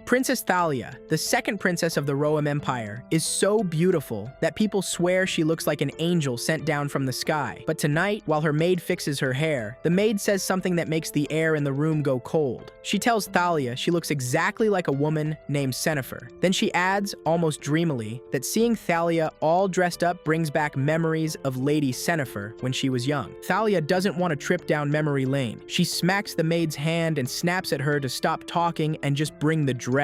Princess Thalia, the second princess of the Roham Empire, is so beautiful that people swear she looks like an angel sent down from the sky. But tonight, while her maid fixes her hair, the maid says something that makes the air in the room go cold. She tells Thalia she looks exactly like a woman named Sennefer. Then she adds, almost dreamily, that seeing Thalia all dressed up brings back memories of Lady Sennefer when she was young. Thalia doesn't want to trip down memory lane. She smacks the maid's hand and snaps at her to stop talking and just bring the dress.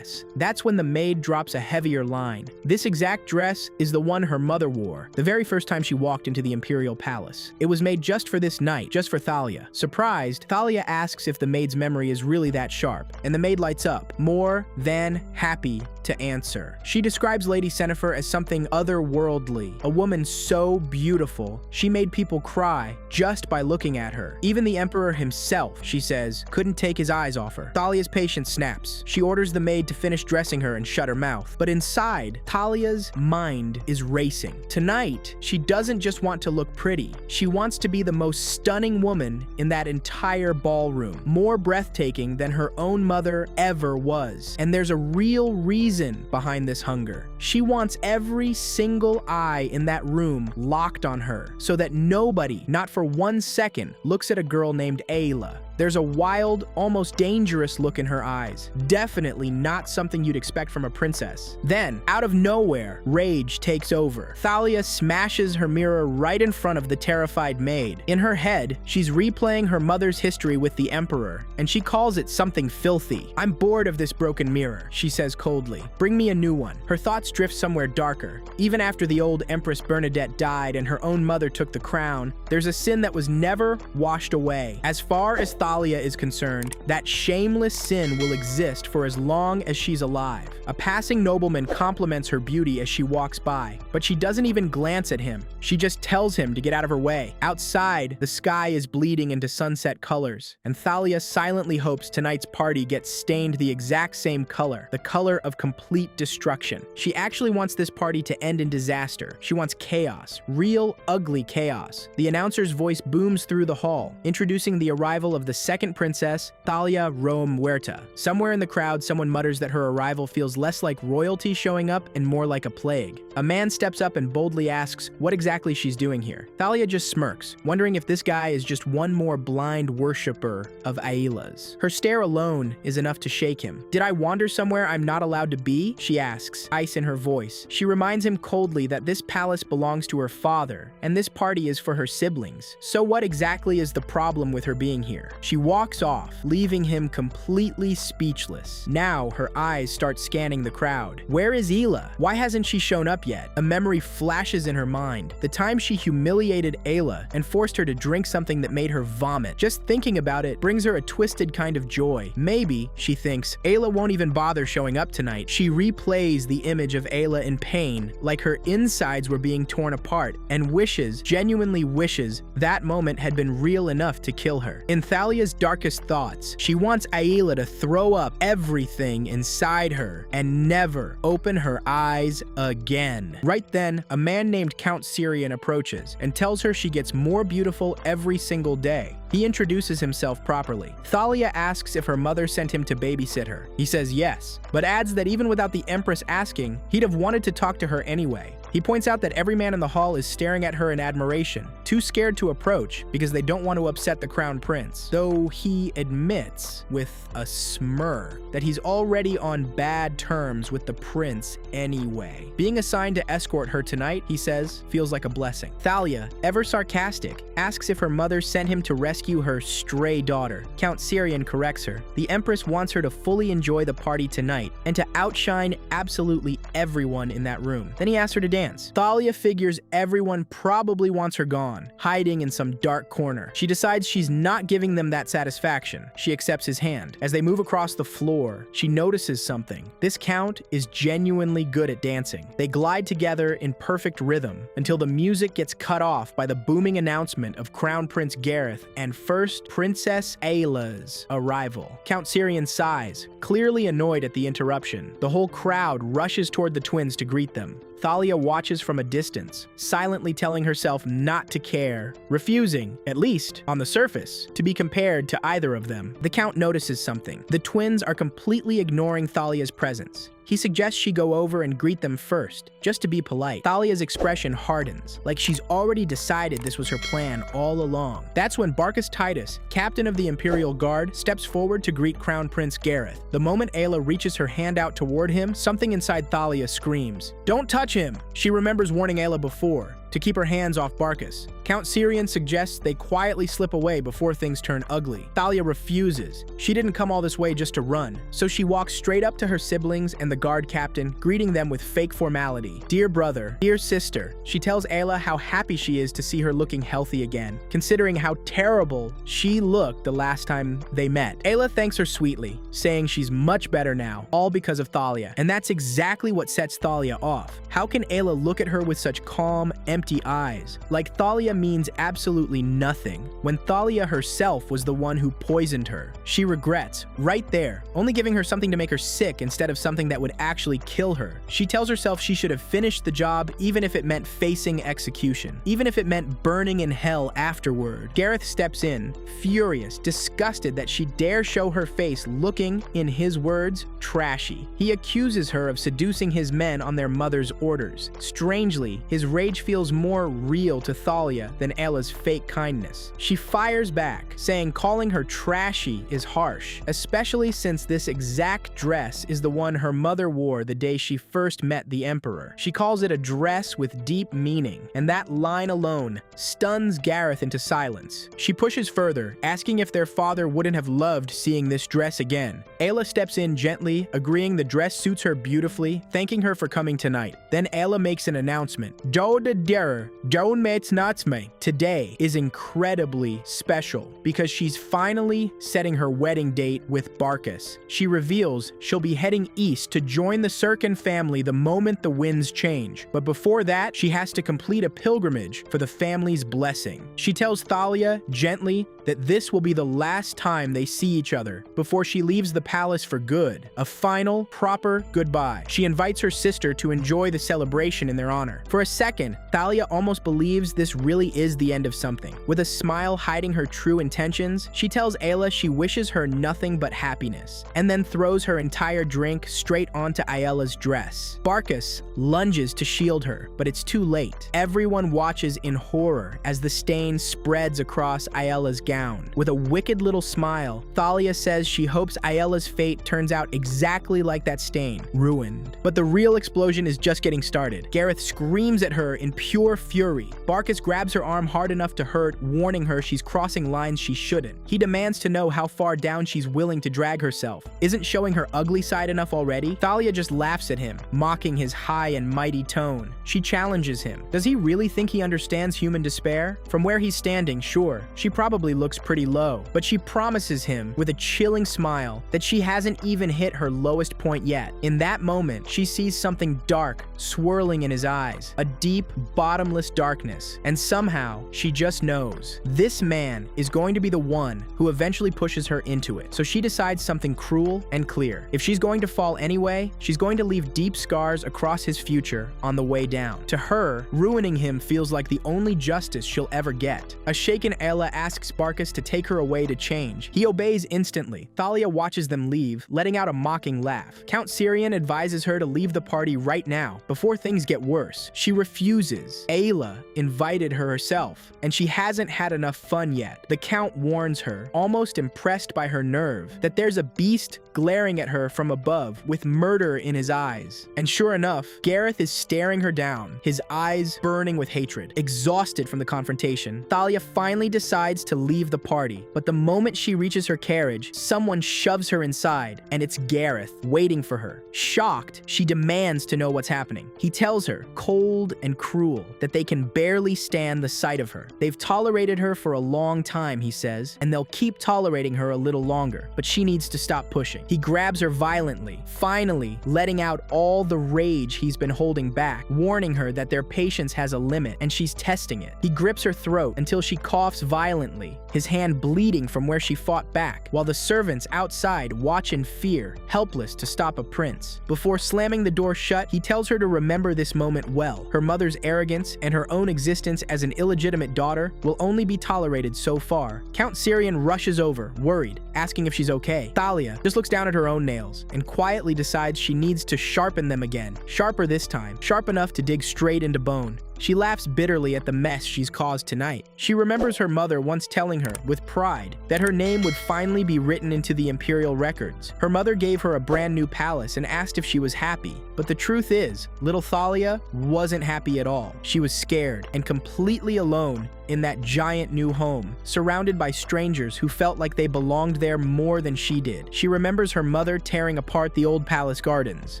That's when the maid drops a heavier line. This exact dress is the one her mother wore the very first time she walked into the imperial palace. It was made just for this night, just for Thalia. Surprised, Thalia asks if the maid's memory is really that sharp, and the maid lights up, more than happy to answer. She describes Lady Sennefer as something otherworldly, a woman so beautiful, she made people cry just by looking at her. Even the emperor himself, she says, couldn't take his eyes off her. Thalia's patience snaps. She orders the maid to finish dressing her and shut her mouth. But inside, Thalia's mind is racing. Tonight, she doesn't just want to look pretty. She wants to be the most stunning woman in that entire ballroom, more breathtaking than her own mother ever was. And there's a real reason behind this hunger. She wants every single eye in that room locked on her, so that nobody, not for 1 second, looks at a girl named Ayla. There's a wild, almost dangerous look in her eyes. Definitely not something you'd expect from a princess. Then, out of nowhere, rage takes over. Thalia smashes her mirror right in front of the terrified maid. In her head, she's replaying her mother's history with the emperor, and she calls it something filthy. "I'm bored of this broken mirror," she says coldly. "Bring me a new one." Her thoughts drift somewhere darker. Even after the old Empress Bernadette died and her own mother took the crown, there's a sin that was never washed away. As far as Thalia is concerned, that shameless sin will exist for as long as she's alive. A passing nobleman compliments her beauty as she walks by, but she doesn't even glance at him. She just tells him to get out of her way. Outside, the sky is bleeding into sunset colors, and Thalia silently hopes tonight's party gets stained the exact same color, the color of complete destruction. She actually wants this party to end in disaster. She wants chaos, real ugly chaos. The announcer's voice booms through the hall, introducing the arrival of the second princess, Thalia Roham Huerta. Somewhere in the crowd, someone mutters that her arrival feels less like royalty showing up and more like a plague. A man steps up and boldly asks what exactly she's doing here. Thalia just smirks, wondering if this guy is just one more blind worshiper of Ayla's. Her stare alone is enough to shake him. "Did I wander somewhere I'm not allowed to be?" she asks, ice in her voice. She reminds him coldly that this palace belongs to her father, and this party is for her siblings. So what exactly is the problem with her being here? She walks off, leaving him completely speechless. Now her eyes start scanning the crowd. Where is Ayla? Why hasn't she shown up yet? A memory flashes in her mind. The time she humiliated Ayla and forced her to drink something that made her vomit. Just thinking about it brings her a twisted kind of joy. Maybe, she thinks, Ayla won't even bother showing up tonight. She replays the image of Ayla in pain, like her insides were being torn apart, and wishes, genuinely wishes, that moment had been real enough to kill her. In Thalia's darkest thoughts, she wants Ayla to throw up everything inside her and never open her eyes again. Right then, a man named Count Syrian approaches and tells her she gets more beautiful every single day. He introduces himself properly. Thalia asks if her mother sent him to babysit her. He says yes, but adds that even without the Empress asking, he'd have wanted to talk to her anyway. He points out that every man in the hall is staring at her in admiration, too scared to approach because they don't want to upset the crown prince, though he admits, with a smirk, that he's already on bad terms with the prince anyway. Being assigned to escort her tonight, he says, feels like a blessing. Thalia, ever sarcastic, asks if her mother sent him to rescue her stray daughter. Count Syrian corrects her. The Empress wants her to fully enjoy the party tonight and to outshine absolutely everyone in that room. Then he asks her to dance. Thalia figures everyone probably wants her gone, hiding in some dark corner. She decides she's not giving them that satisfaction. She accepts his hand. As they move across the floor, she notices something. This count is genuinely good at dancing. They glide together in perfect rhythm until the music gets cut off by the booming announcement of Crown Prince Gareth and first Princess Ayla's arrival. Count Syrian sighs, clearly annoyed at the interruption. The whole crowd rushes toward the twins to greet them. Thalia watches from a distance, silently telling herself not to care, refusing, at least on the surface, to be compared to either of them. The Count notices something. The twins are completely ignoring Thalia's presence. He suggests she go over and greet them first, just to be polite. Thalia's expression hardens, like she's already decided this was her plan all along. That's when Barcus Titus, captain of the Imperial Guard, steps forward to greet Crown Prince Gareth. The moment Ayla reaches her hand out toward him, something inside Thalia screams, "Don't touch him!" She remembers warning Ayla before, to keep her hands off Barcus. Count Syrian suggests they quietly slip away before things turn ugly. Thalia refuses. She didn't come all this way just to run, so she walks straight up to her siblings and the guard captain, greeting them with fake formality. "Dear brother, dear sister," she tells Ayla how happy she is to see her looking healthy again, considering how terrible she looked the last time they met. Ayla thanks her sweetly, saying she's much better now, all because of Thalia, and that's exactly what sets Thalia off. How can Ayla look at her with such calm, empty eyes? Like Thalia means absolutely nothing, when Thalia herself was the one who poisoned her. She regrets, right there, only giving her something to make her sick instead of something that would actually kill her. She tells herself she should have finished the job even if it meant facing execution, even if it meant burning in hell afterward. Gareth steps in, furious, disgusted that she dare show her face looking, in his words, trashy. He accuses her of seducing his men on their mother's orders. Strangely, his rage feels more real to Thalia than Ayla's fake kindness. She fires back, saying calling her trashy is harsh, especially since this exact dress is the one her mother wore the day she first met the Emperor. She calls it a dress with deep meaning, and that line alone stuns Gareth into silence. She pushes further, asking if their father wouldn't have loved seeing this dress again. Ayla steps in gently, agreeing the dress suits her beautifully, thanking her for coming tonight. Then Ayla makes an announcement. "Do de derer, don't mates nuts me." Today is incredibly special because she's finally setting her wedding date with Barcus. She reveals she'll be heading east to join the Sirkin family the moment the winds change. But before that, she has to complete a pilgrimage for the family's blessing. She tells Thalia gently that this will be the last time they see each other before she leaves the palace for good. A final, proper goodbye. She invites her sister to enjoy the celebration in their honor. For a second, Thalia almost believes this really is the end of something. With a smile hiding her true intentions, she tells Ayla she wishes her nothing but happiness, and then throws her entire drink straight onto Ayla's dress. Barcus lunges to shield her, but it's too late. Everyone watches in horror as the stain spreads across Ayla's gown. With a wicked little smile, Thalia says she hopes Ayla's fate turns out exactly like that stain, ruined. But the real explosion is just getting started. Gareth screams at her in pure fury. Barcus grabs her arm hard enough to hurt, warning her she's crossing lines she shouldn't. He demands to know how far down she's willing to drag herself. Isn't showing her ugly side enough already? Thalia just laughs at him, mocking his high and mighty tone. She challenges him. Does he really think he understands human despair? From where he's standing, sure, she probably looks pretty low, but she promises him with a chilling smile that she hasn't even hit her lowest point yet. In that moment, she sees something dark swirling in his eyes, a deep, bottomless darkness, and somehow she just knows this man is going to be the one who eventually pushes her into it. So she decides something cruel and clear. If she's going to fall anyway, she's going to leave deep scars across his future on the way down. To her, ruining him feels like the only justice she'll ever get. A shaken Ayla asks Barcus to take her away to change. He obeys instantly. Thalia watches them leave, letting out a mocking laugh. Count Syrian advises her to leave the party right now, before things get worse. She refuses. Ayla invited her herself, and she hasn't had enough fun yet. The Count warns her, almost impressed by her nerve, that there's a beast glaring at her from above with murder in his eyes. And sure enough, Gareth is staring her down, his eyes burning with hatred. Exhausted from the confrontation, Thalia finally decides to leave the party, but the moment she reaches her carriage, someone shoves her inside, and it's Gareth, waiting for her. Shocked, she demands to know what's happening. He tells her, cold and cruel, that they can barely stand the sight of her. They've tolerated her for a long time, he says, and they'll keep tolerating her a little longer, but she needs to stop pushing. He grabs her violently, finally letting out all the rage he's been holding back, warning her that their patience has a limit, and she's testing it. He grips her throat until she coughs violently, his hand bleeding from where she fought back, while the servants outside watch in fear, helpless to stop a prince. Before slamming the door shut, he tells her to remember this moment well. Her mother's arrogance and her own existence as an illegitimate daughter will only be tolerated so far. Count Syrian rushes over, worried, asking if she's okay. Thalia just looks down at her own nails and quietly decides she needs to sharpen them again. Sharper this time, sharp enough to dig straight into bone. She laughs bitterly at the mess she's caused tonight. She remembers her mother once telling her, with pride, that her name would finally be written into the imperial records. Her mother gave her a brand new palace and asked if she was happy. But the truth is, little Thalia wasn't happy at all. She was scared and completely alone in that giant new home, surrounded by strangers who felt like they belonged there more than she did. She remembers her mother tearing apart the old palace gardens,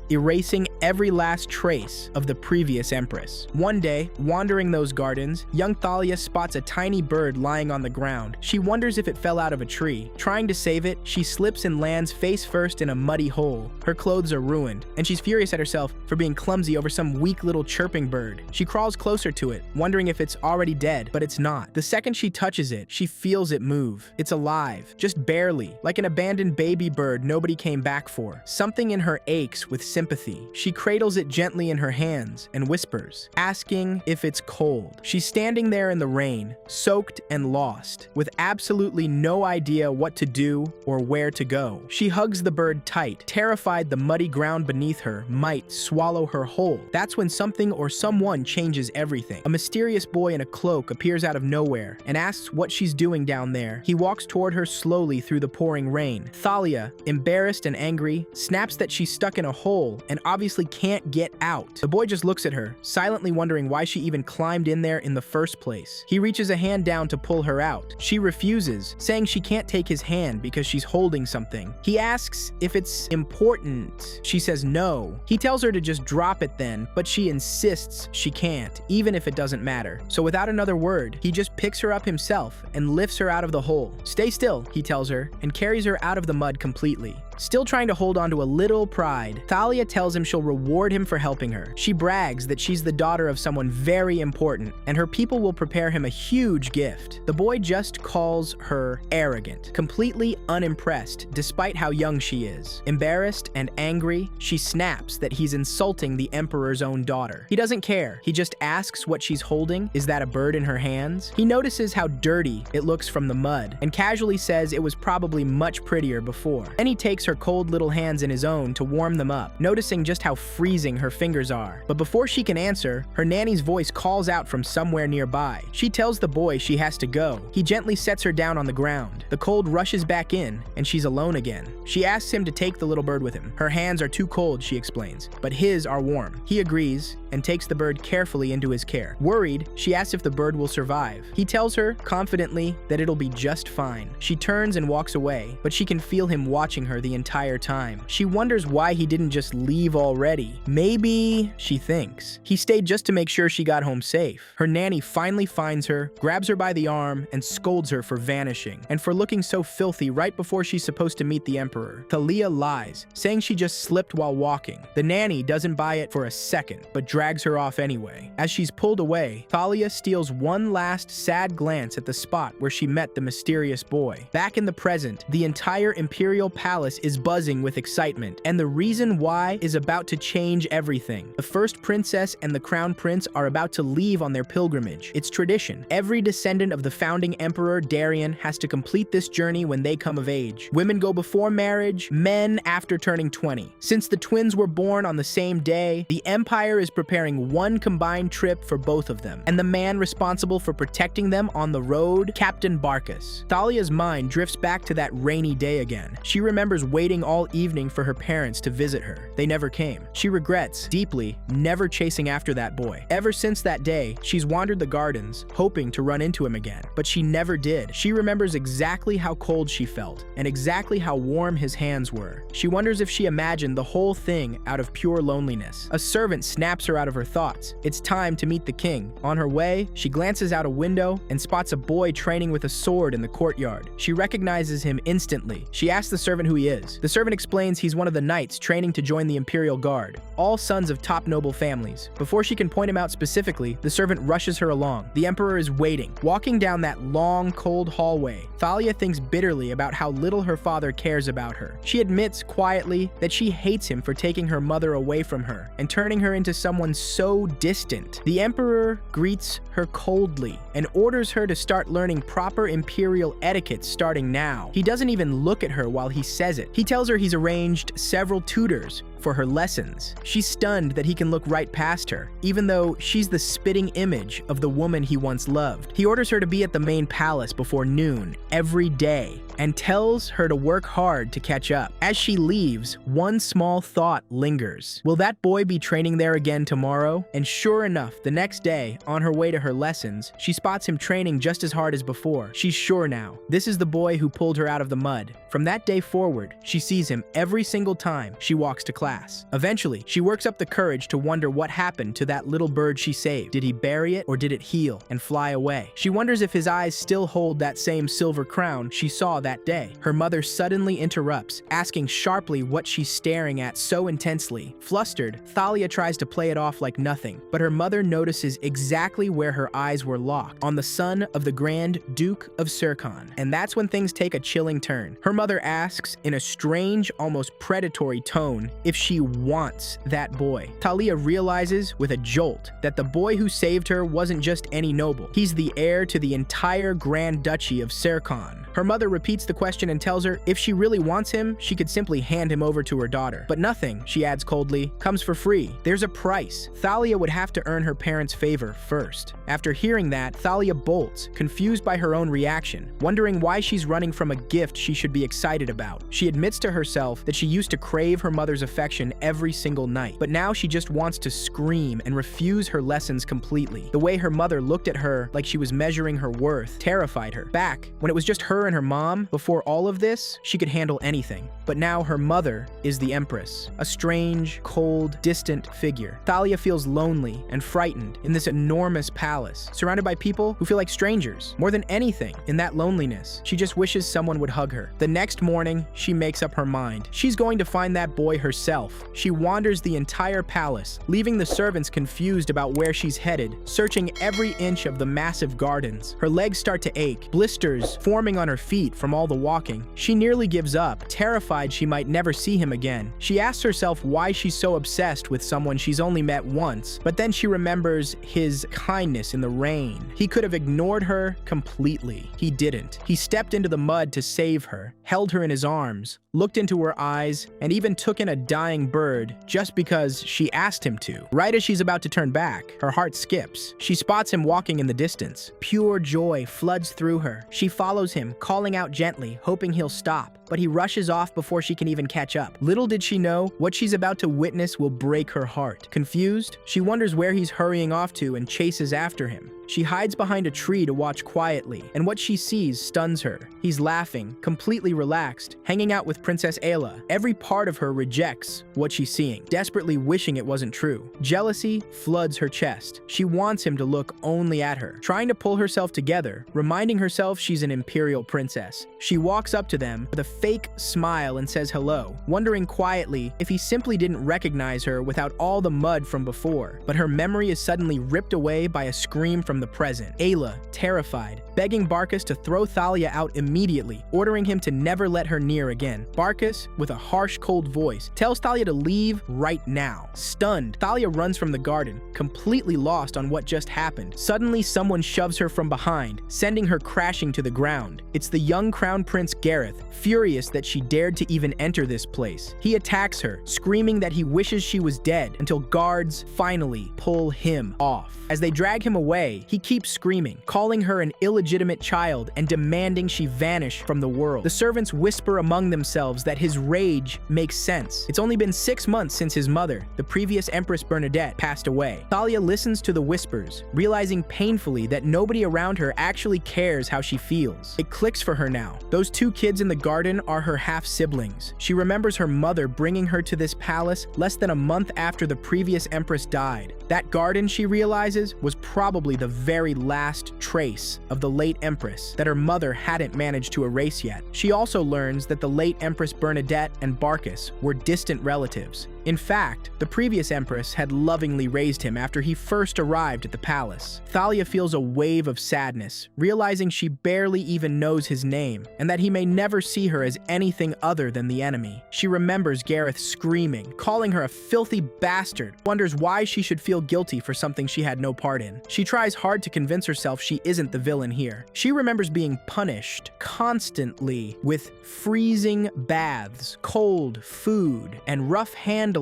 erasing every last trace of the previous empress. One day, wandering those gardens, young Thalia spots a tiny bird lying on the ground. She wonders if it fell out of a tree. Trying to save it, she slips and lands face first in a muddy hole. Her clothes are ruined, and she's furious at herself for being clumsy over some weak little chirping bird. She crawls closer to it, wondering if it's already dead, but it's not. The second she touches it, she feels it move. It's alive, just barely, like an abandoned baby bird nobody came back for. Something in her aches with sympathy. She cradles it gently in her hands and whispers, asking if it's cold. She's standing there in the rain, soaked and lost, with absolutely no idea what to do or where to go. She hugs the bird tight, terrified the muddy ground beneath her might swallow her whole. That's when something or someone changes everything. A mysterious boy in a cloak appears out of nowhere and asks what she's doing down there. He walks toward her slowly through the pouring rain. Thalia, embarrassed and angry, snaps that she's stuck in a hole and obviously can't get out. The boy just looks at her, silently wondering why she even climbed in there in the first place. He reaches a hand down to pull her out. She refuses, saying she can't take his hand because she's holding something. He asks if it's important. She says no. He tells her to just drop it then, but she insists she can't, even if it doesn't matter. So without another word, he just picks her up himself and lifts her out of the hole. Stay still, he tells her, and carries her out of the mud completely. Still trying to hold on to a little pride, Thalia tells him she'll reward him for helping her. She brags that she's the daughter of someone very important, and her people will prepare him a huge gift. The boy just calls her arrogant, completely unimpressed despite how young she is. Embarrassed and angry, she snaps that he's insulting the emperor's own daughter. He doesn't care. He just asks what she's holding. Is that a bird in her hands? He notices how dirty it looks from the mud, and casually says it was probably much prettier before. Then he takes her cold little hands in his own to warm them up, noticing just how freezing her fingers are. But before she can answer, her nanny's voice calls out from somewhere nearby. She tells the boy she has to go. He gently sets her down on the ground. The cold rushes back in, and she's alone again. She asks him to take the little bird with him. Her hands are too cold, she explains, but his are warm. He agrees and takes the bird carefully into his care. Worried, she asks if the bird will survive. He tells her, confidently, that it'll be just fine. She turns and walks away, but she can feel him watching her the entire time. She wonders why he didn't just leave already. Maybe, she thinks, he stayed just to make sure she got home safe. Her nanny finally finds her, grabs her by the arm, and scolds her for vanishing, and for looking so filthy right before she's supposed to meet the emperor. Thalia lies, saying she just slipped while walking. The nanny doesn't buy it for a second, but drags her off anyway. As she's pulled away, Thalia steals one last sad glance at the spot where she met the mysterious boy. Back in the present, the entire imperial palace is buzzing with excitement, and the reason why is about to change everything. The first princess and the crown prince are about to leave on their pilgrimage. It's tradition. Every descendant of the founding emperor Darian has to complete this journey when they come of age. Women go before marriage, men after turning 20. Since the twins were born on the same day, the empire is preparing one combined trip for both of them, and the man responsible for protecting them on the road, Captain Barcus. Thalia's mind drifts back to that rainy day again. She remembers waiting all evening for her parents to visit her. They never came. She regrets, deeply, never chasing after that boy. Ever since that day, she's wandered the gardens, hoping to run into him again, but she never did. She remembers exactly how cold she felt, and exactly how warm his hands were. She wonders if she imagined the whole thing out of pure loneliness. A servant snaps her out of her thoughts. It's time to meet the king. On her way, she glances out a window and spots a boy training with a sword in the courtyard. She recognizes him instantly. She asks the servant who he is. is. The servant explains he's one of the knights training to join the Imperial Guard, all sons of top noble families. Before she can point him out specifically, the servant rushes her along. The Emperor is waiting. Walking down that long, cold hallway, Thalia thinks bitterly about how little her father cares about her. She admits quietly that she hates him for taking her mother away from her and turning her into someone so distant. The Emperor greets her coldly and orders her to start learning proper imperial etiquette starting now. He doesn't even look at her while he says it. He tells her he's arranged several tutors for her lessons. She's stunned that he can look right past her, even though she's the spitting image of the woman he once loved. He orders her to be at the main palace before noon every day and tells her to work hard to catch up. As she leaves, one small thought lingers. Will that boy be training there again tomorrow? And sure enough, the next day, on her way to her lessons, she spots him training just as hard as before. She's sure now. This is the boy who pulled her out of the mud. From that day forward, she sees him every single time she walks to class. Eventually, she works up the courage to wonder what happened to that little bird she saved. Did he bury it or did it heal and fly away? She wonders if his eyes still hold that same silver crown she saw that day. Her mother suddenly interrupts, asking sharply what she's staring at so intensely. Flustered, Thalia tries to play it off like nothing, but her mother notices exactly where her eyes were locked, on the son of the Grand Duke of Sircon. And that's when things take a chilling turn. Her mother asks, in a strange, almost predatory tone, if she wants that boy. Thalia realizes with a jolt that the boy who saved her wasn't just any noble. He's the heir to the entire Grand Duchy of Sircon. Her mother repeats the question and tells her if she really wants him, she could simply hand him over to her daughter. But nothing, she adds coldly, comes for free. There's a price. Thalia would have to earn her parents' favor first. After hearing that, Thalia bolts, confused by her own reaction, wondering why she's running from a gift she should be excited about. She admits to herself that she used to crave her mother's affection every single night, but now she just wants to scream and refuse her lessons completely. The way her mother looked at her like she was measuring her worth terrified her. Back when it was just her and her mom, before all of this, she could handle anything. But now her mother is the Empress, a strange, cold, distant figure. Thalia feels lonely and frightened in this enormous palace, surrounded by people who feel like strangers. More than anything, in that loneliness, she just wishes someone would hug her. The next morning, she makes up her mind. She's going to find that boy herself. She wanders the entire palace, leaving the servants confused about where she's headed, searching every inch of the massive gardens. Her legs start to ache, blisters forming on her feet from all the walking. She nearly gives up, terrified she might never see him again. She asks herself why she's so obsessed with someone she's only met once, but then she remembers his kindness in the rain. He could have ignored her completely. He didn't. He stepped into the mud to save her, held her in his arms, looked into her eyes, and even took in a dying bird just because she asked him to. Right as she's about to turn back, her heart skips. She spots him walking in the distance. Pure joy floods through her. She follows him, calling out gently, hoping he'll stop, but he rushes off before she can even catch up. Little did she know, what she's about to witness will break her heart. Confused, she wonders where he's hurrying off to and chases after him. She hides behind a tree to watch quietly, and what she sees stuns her. He's laughing, completely relaxed, hanging out with Princess Ayla. Every part of her rejects what she's seeing, desperately wishing it wasn't true. Jealousy floods her chest. She wants him to look only at her, trying to pull herself together, reminding herself she's an imperial princess. She walks up to them with a fake smile and says hello, wondering quietly if he simply didn't recognize her without all the mud from before. But her memory is suddenly ripped away by a scream from the present. Ayla, terrified, begging Barcus to throw Thalia out immediately, ordering him to never let her near again. Barcus, with a harsh, cold voice, tells Thalia to leave right now. Stunned, Thalia runs from the garden, completely lost on what just happened. Suddenly, someone shoves her from behind, sending her crashing to the ground. It's the young Crown Prince Gareth, furious that she dared to even enter this place. He attacks her, screaming that he wishes she was dead, until guards finally pull him off. As they drag him away, he keeps screaming, calling her an illegitimate child and demanding she vanish from the world. The servants whisper among themselves that his rage makes sense. It's only been 6 months since his mother, the previous Empress Bernadette, passed away. Thalia listens to the whispers, realizing painfully that nobody around her actually cares how she feels. It clicks for her now. Those 2 kids in the garden garden are her half-siblings. She remembers her mother bringing her to this palace less than a month after the previous empress died. That garden, she realizes, was probably the very last trace of the late empress that her mother hadn't managed to erase yet. She also learns that the late Empress Bernadette and Barkis were distant relatives. In fact, the previous empress had lovingly raised him after he first arrived at the palace. Thalia feels a wave of sadness, realizing she barely even knows his name, and that he may never see her as anything other than the enemy. She remembers Gareth screaming, calling her a filthy bastard, wonders why she should feel guilty for something she had no part in. She tries hard to convince herself she isn't the villain here. She remembers being punished constantly with freezing baths, cold food, and rough handling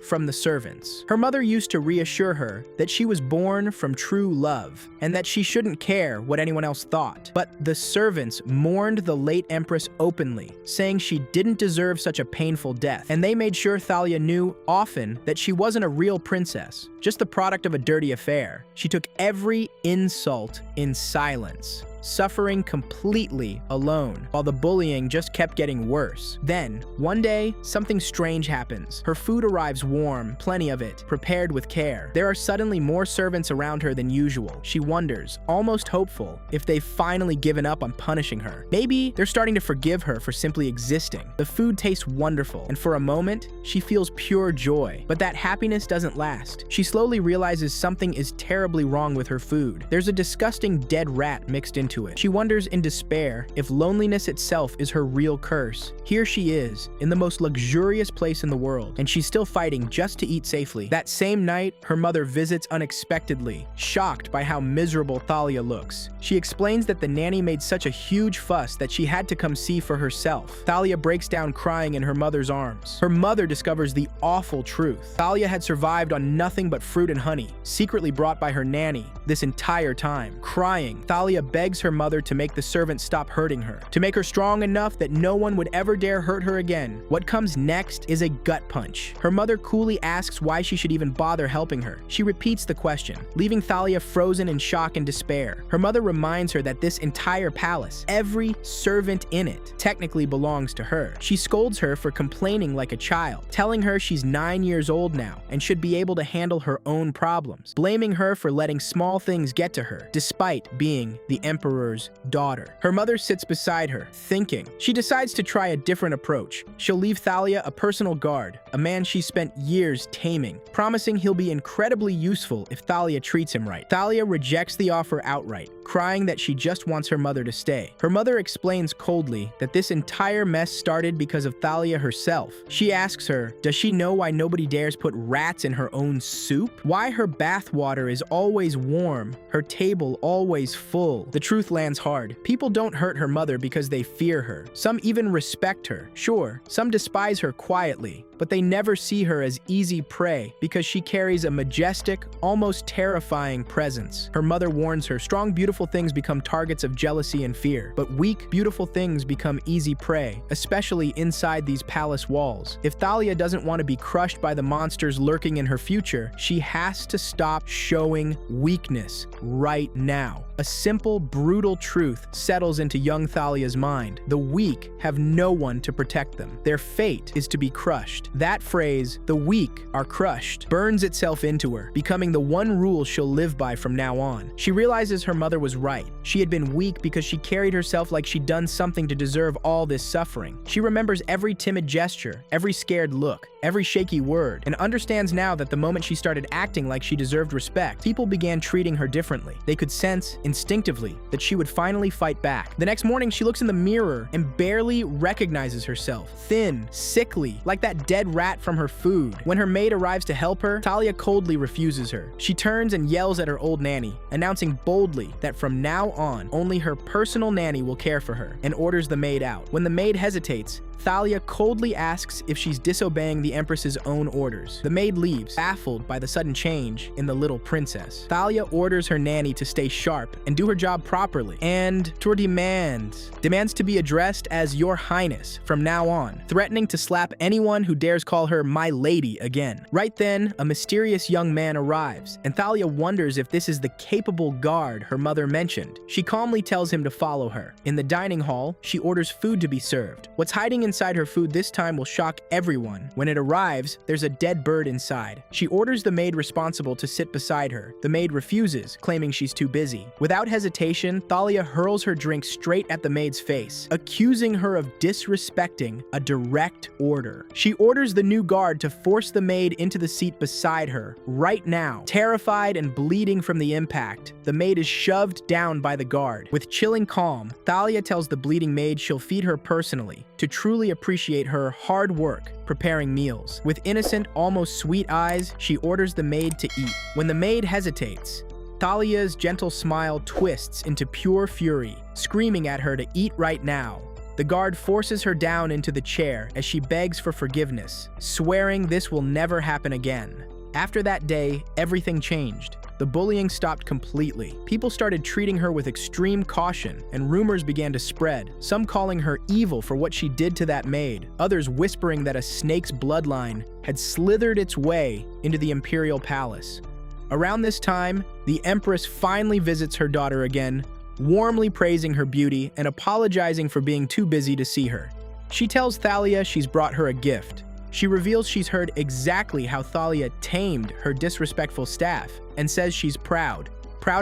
from the servants. Her mother used to reassure her that she was born from true love and that she shouldn't care what anyone else thought. But the servants mourned the late empress openly, saying she didn't deserve such a painful death, and they made sure Thalia knew often that she wasn't a real princess, just the product of a dirty affair. She took every insult in silence, suffering completely alone, while the bullying just kept getting worse. Then, one day, something strange happens. Her food arrives warm, plenty of it, prepared with care. There are suddenly more servants around her than usual. She wonders, almost hopeful, if they've finally given up on punishing her. Maybe they're starting to forgive her for simply existing. The food tastes wonderful, and for a moment, she feels pure joy. But that happiness doesn't last. She slowly realizes something is terribly wrong with her food. There's a disgusting dead rat mixed into it. She wonders in despair if loneliness itself is her real curse. Here she is, in the most luxurious place in the world, and she's still fighting just to eat safely. That same night, her mother visits unexpectedly, shocked by how miserable Thalia looks. She explains that the nanny made such a huge fuss that she had to come see for herself. Thalia breaks down crying in her mother's arms. Her mother discovers the awful truth. Thalia had survived on nothing but fruit and honey, secretly brought by her nanny, this entire time. Crying, Thalia begs her mother to make the servant stop hurting her, to make her strong enough that no one would ever dare hurt her again. What comes next is a gut punch. Her mother coolly asks why she should even bother helping her. She repeats the question, leaving Thalia frozen in shock and despair. Her mother reminds her that this entire palace, every servant in it, technically belongs to her. She scolds her for complaining like a child, telling her she's 9 years old now and should be able to handle her own problems, blaming her for letting small things get to her, despite being the emperor's daughter. Her mother sits beside her, thinking. She decides to try a different approach. She'll leave Thalia a personal guard, a man she spent years taming, promising he'll be incredibly useful if Thalia treats him right. Thalia rejects the offer outright, crying that she just wants her mother to stay. Her mother explains coldly that this entire mess started because of Thalia herself. She asks her, does she know why nobody dares put rats in her own soup? Why her bath water is always warm, her table always full? The truth lands hard. People don't hurt her mother because they fear her. Some even respect her. Sure, some despise her quietly, but they never see her as easy prey because she carries a majestic, almost terrifying presence. Her mother warns her, strong, beautiful things become targets of jealousy and fear, but weak, beautiful things become easy prey, especially inside these palace walls. If Thalia doesn't want to be crushed by the monsters lurking in her future, she has to stop showing weakness right now. A simple, brutal truth settles into young Thalia's mind. The weak have no one to protect them. Their fate is to be crushed. That phrase, the weak are crushed, burns itself into her, becoming the one rule she'll live by from now on. She realizes her mother was right. She had been weak because she carried herself like she'd done something to deserve all this suffering. She remembers every timid gesture, every scared look, every shaky word, and understands now that the moment she started acting like she deserved respect, people began treating her differently. They could sense, instinctively, that she would finally fight back. The next morning, she looks in the mirror and barely recognizes herself. Thin, sickly, like that dead rat from her food. When her maid arrives to help her, Thalia coldly refuses her. She turns and yells at her old nanny, announcing boldly that from now on, only her personal nanny will care for her, and orders the maid out. When the maid hesitates, Thalia coldly asks if she's disobeying the Empress's own orders. The maid leaves, baffled by the sudden change in the little princess. Thalia orders her nanny to stay sharp and do her job properly, and to demands to be addressed as Your Highness from now on, threatening to slap anyone who dares call her my lady again. Right then, a mysterious young man arrives, and Thalia wonders if this is the capable guard her mother mentioned. She calmly tells him to follow her. In the dining hall, she orders food to be served. What's hiding inside her food this time will shock everyone. When it arrives, there's a dead bird inside. She orders the maid responsible to sit beside her. The maid refuses, claiming she's too busy. Without hesitation, Thalia hurls her drink straight at the maid's face, accusing her of disrespecting a direct order. She orders the new guard to force the maid into the seat beside her, right now. Terrified and bleeding from the impact, the maid is shoved down by the guard. With chilling calm, Thalia tells the bleeding maid she'll feed her personally, to truly appreciate her hard work preparing meals. With innocent, almost sweet eyes, she orders the maid to eat. When the maid hesitates, Thalia's gentle smile twists into pure fury, screaming at her to eat right now. The guard forces her down into the chair as she begs for forgiveness, swearing this will never happen again. After that day, everything changed. The bullying stopped completely. People started treating her with extreme caution, and rumors began to spread, some calling her evil for what she did to that maid, others whispering that a snake's bloodline had slithered its way into the imperial palace. Around this time, the Empress finally visits her daughter again, warmly praising her beauty and apologizing for being too busy to see her. She tells Thalia she's brought her a gift. She reveals she's heard exactly how Thalia tamed her disrespectful staff and says she's proud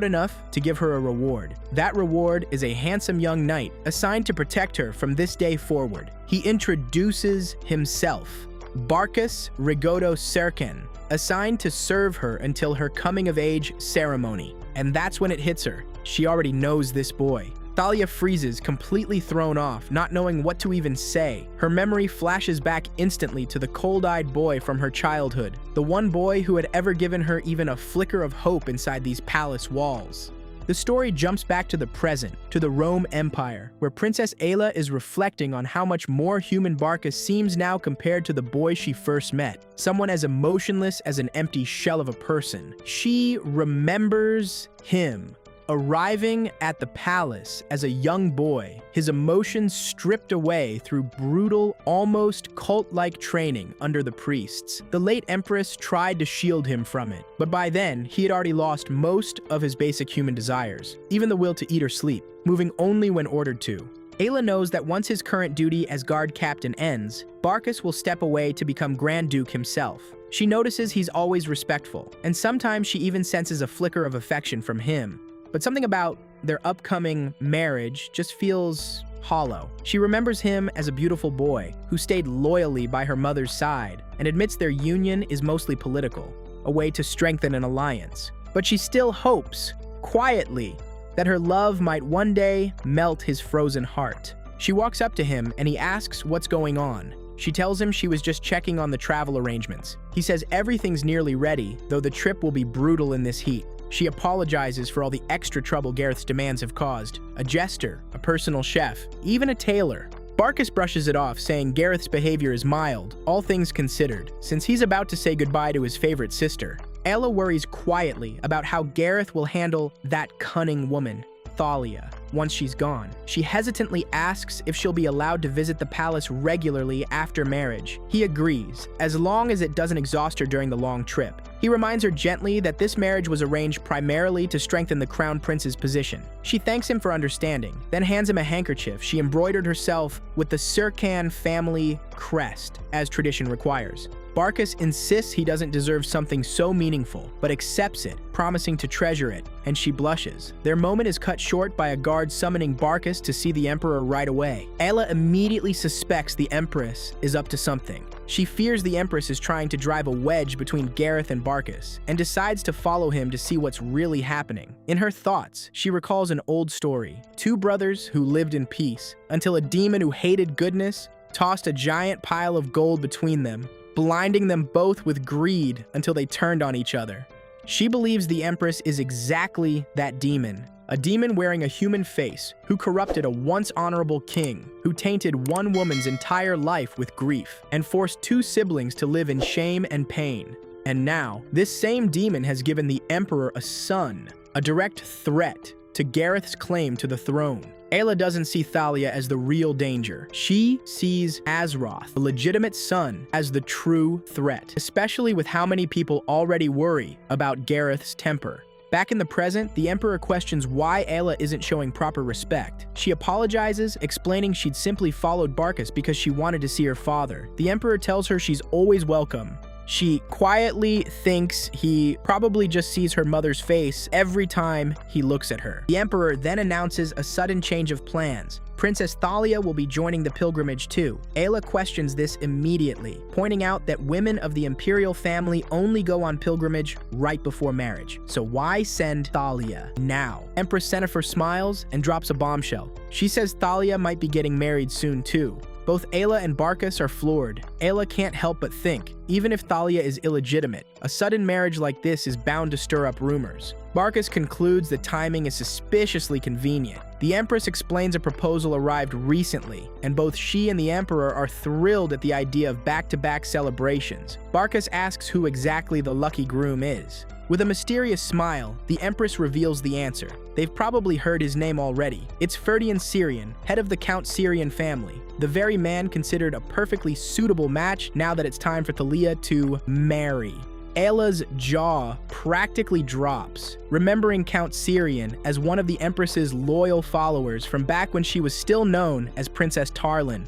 enough to give her a reward. That reward is a handsome young knight assigned to protect her from this day forward. He introduces himself, Barcus Rigodo Serken, assigned to serve her until her coming-of-age ceremony. And that's when it hits her. She already knows this boy. Thalia freezes, completely thrown off, not knowing what to even say. Her memory flashes back instantly to the cold-eyed boy from her childhood, the one boy who had ever given her even a flicker of hope inside these palace walls. The story jumps back to the present, to the Rome Empire, where Princess Ayla is reflecting on how much more human Barcus seems now compared to the boy she first met, someone as emotionless as an empty shell of a person. She remembers him, arriving at the palace as a young boy, his emotions stripped away through brutal, almost cult-like training under the priests. The late Empress tried to shield him from it, but by then, he had already lost most of his basic human desires, even the will to eat or sleep, moving only when ordered to. Ayla knows that once his current duty as guard captain ends, Barcus will step away to become Grand Duke himself. She notices he's always respectful, and sometimes she even senses a flicker of affection from him. But something about their upcoming marriage just feels hollow. She remembers him as a beautiful boy who stayed loyally by her mother's side and admits their union is mostly political, a way to strengthen an alliance. But she still hopes, quietly, that her love might one day melt his frozen heart. She walks up to him and he asks what's going on. She tells him she was just checking on the travel arrangements. He says everything's nearly ready, though the trip will be brutal in this heat. She apologizes for all the extra trouble Gareth's demands have caused. A jester, a personal chef, even a tailor. Barcus brushes it off, saying Gareth's behavior is mild, all things considered, since he's about to say goodbye to his favorite sister. Ayla worries quietly about how Gareth will handle that cunning woman, Thalia, once she's gone. She hesitantly asks if she'll be allowed to visit the palace regularly after marriage. He agrees, as long as it doesn't exhaust her during the long trip. He reminds her gently that this marriage was arranged primarily to strengthen the crown prince's position. She thanks him for understanding, then hands him a handkerchief she embroidered herself with the Serkan family crest, as tradition requires. Barcus insists he doesn't deserve something so meaningful, but accepts it, promising to treasure it, and she blushes. Their moment is cut short by a guard summoning Barcus to see the Emperor right away. Ayla immediately suspects the Empress is up to something. She fears the Empress is trying to drive a wedge between Gareth and Barcus, and decides to follow him to see what's really happening. In her thoughts, she recalls an old story. Two brothers who lived in peace, until a demon who hated goodness tossed a giant pile of gold between them, blinding them both with greed until they turned on each other. She believes the Empress is exactly that demon, a demon wearing a human face who corrupted a once honorable king, who tainted one woman's entire life with grief, and forced two siblings to live in shame and pain. And now, this same demon has given the Emperor a son, a direct threat to Gareth's claim to the throne. Ayla doesn't see Thalia as the real danger. She sees Azeroth, the legitimate son, as the true threat, especially with how many people already worry about Gareth's temper. Back in the present, the Emperor questions why Ayla isn't showing proper respect. She apologizes, explaining she'd simply followed Barcus because she wanted to see her father. The Emperor tells her she's always welcome. She quietly thinks he probably just sees her mother's face every time he looks at her. The Emperor then announces a sudden change of plans. Princess Thalia will be joining the pilgrimage too. Ayla questions this immediately, pointing out that women of the imperial family only go on pilgrimage right before marriage. So why send Thalia now? Empress Sennefer smiles and drops a bombshell. She says Thalia might be getting married soon too. Both Ayla and Barcus are floored. Ayla can't help but think, even if Thalia is illegitimate, a sudden marriage like this is bound to stir up rumors. Barcus concludes the timing is suspiciously convenient. The Empress explains a proposal arrived recently, and both she and the Emperor are thrilled at the idea of back-to-back celebrations. Barcus asks who exactly the lucky groom is. With a mysterious smile, the Empress reveals the answer. They've probably heard his name already. It's Ferdian Syrian, head of the Count Syrian family, the very man considered a perfectly suitable match now that it's time for Thalia to marry. Ayla's jaw practically drops, remembering Count Syrian as one of the Empress's loyal followers from back when she was still known as Princess Tarlin.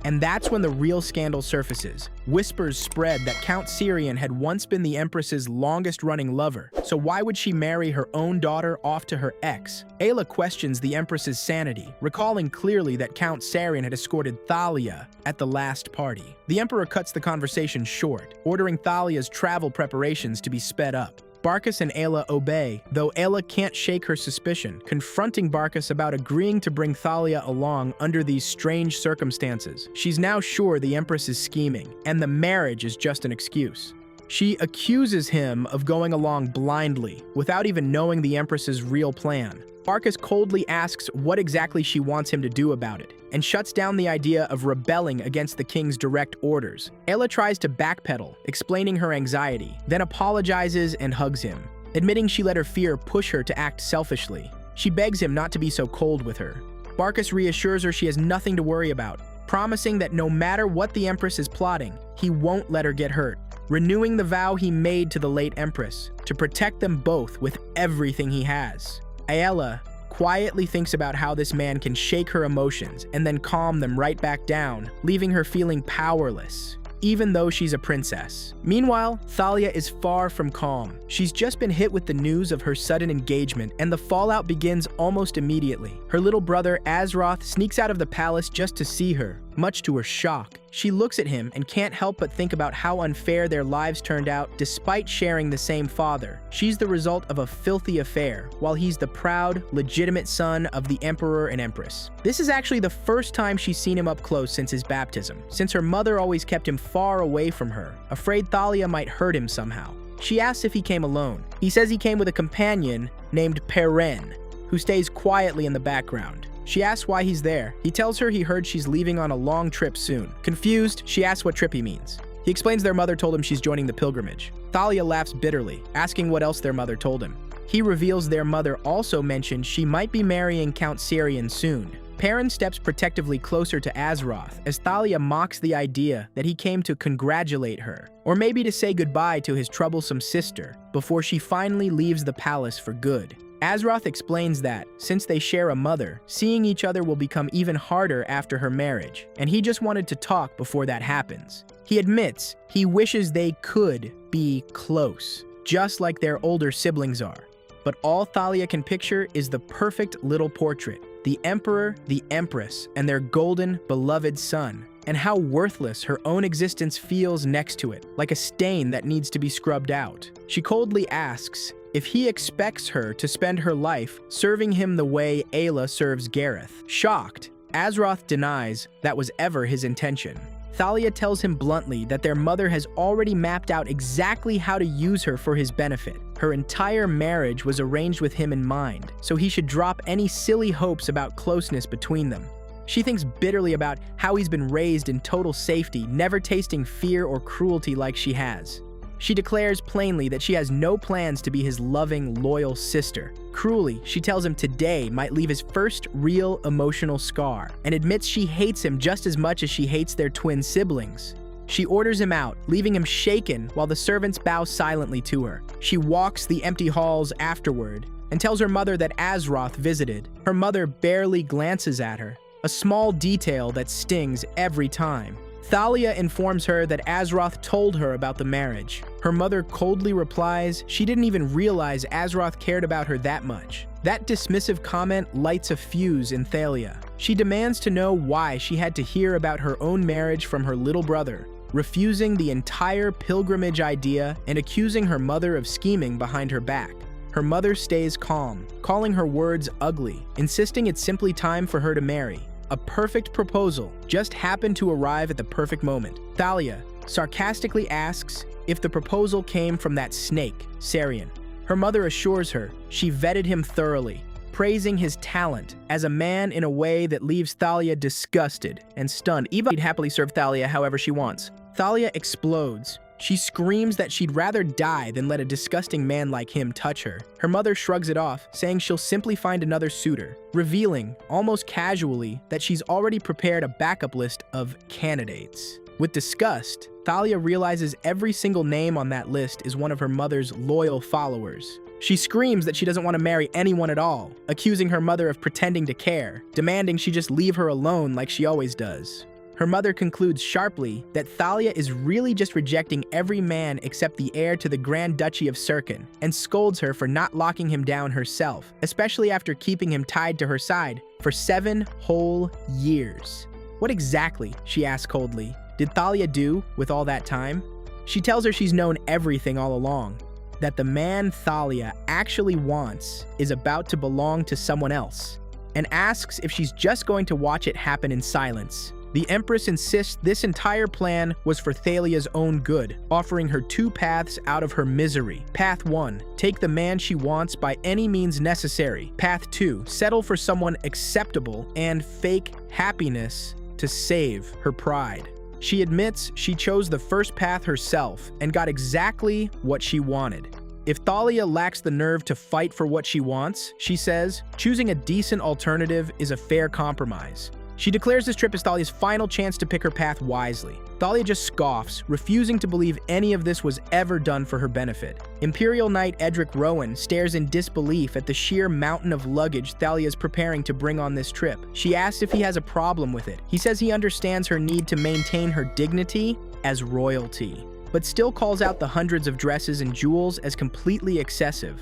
And that's when the real scandal surfaces. Whispers spread that Count Syrian had once been the Empress's longest-running lover, so why would she marry her own daughter off to her ex? Ayla questions the Empress's sanity, recalling clearly that Count Syrian had escorted Thalia at the last party. The Emperor cuts the conversation short, ordering Thalia's travel preparations to be sped up. Barcus and Ayla obey, though Ayla can't shake her suspicion, confronting Barcus about agreeing to bring Thalia along under these strange circumstances. She's now sure the Empress is scheming, and the marriage is just an excuse. She accuses him of going along blindly, without even knowing the Empress's real plan. Barcus coldly asks what exactly she wants him to do about it, and shuts down the idea of rebelling against the king's direct orders. Ayla tries to backpedal, explaining her anxiety, then apologizes and hugs him, admitting she let her fear push her to act selfishly. She begs him not to be so cold with her. Barcus reassures her she has nothing to worry about, promising that no matter what the Empress is plotting, he won't let her get hurt, renewing the vow he made to the late Empress, to protect them both with everything he has. Ayla quietly thinks about how this man can shake her emotions and then calm them right back down, leaving her feeling powerless, even though she's a princess. Meanwhile, Thalia is far from calm. She's just been hit with the news of her sudden engagement, and the fallout begins almost immediately. Her little brother, Azeroth, sneaks out of the palace just to see her, much to her shock. She looks at him and can't help but think about how unfair their lives turned out despite sharing the same father. She's the result of a filthy affair, while he's the proud, legitimate son of the Emperor and Empress. This is actually the first time she's seen him up close since his baptism, since her mother always kept him far away from her, afraid Thalia might hurt him somehow. She asks if he came alone. He says he came with a companion named Perrin, who stays quietly in the background. She asks why he's there. He tells her he heard she's leaving on a long trip soon. Confused, she asks what trip he means. He explains their mother told him she's joining the pilgrimage. Thalia laughs bitterly, asking what else their mother told him. He reveals their mother also mentioned she might be marrying Count Syrian soon. Perrin steps protectively closer to Azeroth as Thalia mocks the idea that he came to congratulate her, or maybe to say goodbye to his troublesome sister, before she finally leaves the palace for good. Azeroth explains that, since they share a mother, seeing each other will become even harder after her marriage, and he just wanted to talk before that happens. He admits he wishes they could be close, just like their older siblings are. But all Thalia can picture is the perfect little portrait, the Emperor, the Empress, and their golden, beloved son, and how worthless her own existence feels next to it, like a stain that needs to be scrubbed out. She coldly asks if he expects her to spend her life serving him the way Ayla serves Gareth. Shocked, Azeroth denies that was ever his intention. Thalia tells him bluntly that their mother has already mapped out exactly how to use her for his benefit. Her entire marriage was arranged with him in mind, so he should drop any silly hopes about closeness between them. She thinks bitterly about how he's been raised in total safety, never tasting fear or cruelty like she has. She declares plainly that she has no plans to be his loving, loyal sister. Cruelly, she tells him today might leave his first real emotional scar, and admits she hates him just as much as she hates their twin siblings. She orders him out, leaving him shaken while the servants bow silently to her. She walks the empty halls afterward and tells her mother that Azeroth visited. Her mother barely glances at her, a small detail that stings every time. Thalia informs her that Azeroth told her about the marriage. Her mother coldly replies she didn't even realize Azeroth cared about her that much. That dismissive comment lights a fuse in Thalia. She demands to know why she had to hear about her own marriage from her little brother, refusing the entire pilgrimage idea and accusing her mother of scheming behind her back. Her mother stays calm, calling her words ugly, insisting it's simply time for her to marry. A perfect proposal just happened to arrive at the perfect moment. Thalia sarcastically asks if the proposal came from that snake, Sarian. Her mother assures her she vetted him thoroughly, praising his talent as a man in a way that leaves Thalia disgusted and stunned. Eva would happily serve Thalia however she wants. Thalia explodes. She screams that she'd rather die than let a disgusting man like him touch her. Her mother shrugs it off, saying she'll simply find another suitor, revealing, almost casually, that she's already prepared a backup list of candidates. With disgust, Thalia realizes every single name on that list is one of her mother's loyal followers. She screams that she doesn't want to marry anyone at all, accusing her mother of pretending to care, demanding she just leave her alone like she always does. Her mother concludes sharply that Thalia is really just rejecting every man except the heir to the Grand Duchy of Sirkin, and scolds her for not locking him down herself, especially after keeping him tied to her side for 7 whole years. What exactly, she asks coldly, did Thalia do with all that time? She tells her she's known everything all along, that the man Thalia actually wants is about to belong to someone else, and asks if she's just going to watch it happen in silence. The Empress insists this entire plan was for Thalia's own good, offering her 2 paths out of her misery. Path 1, take the man she wants by any means necessary. Path 2, settle for someone acceptable and fake happiness to save her pride. She admits she chose the first path herself and got exactly what she wanted. If Thalia lacks the nerve to fight for what she wants, she says, choosing a decent alternative is a fair compromise. She declares this trip as Thalia's final chance to pick her path wisely. Thalia just scoffs, refusing to believe any of this was ever done for her benefit. Imperial Knight Edric Rowan stares in disbelief at the sheer mountain of luggage Thalia is preparing to bring on this trip. She asks if he has a problem with it. He says he understands her need to maintain her dignity as royalty, but still calls out the hundreds of dresses and jewels as completely excessive.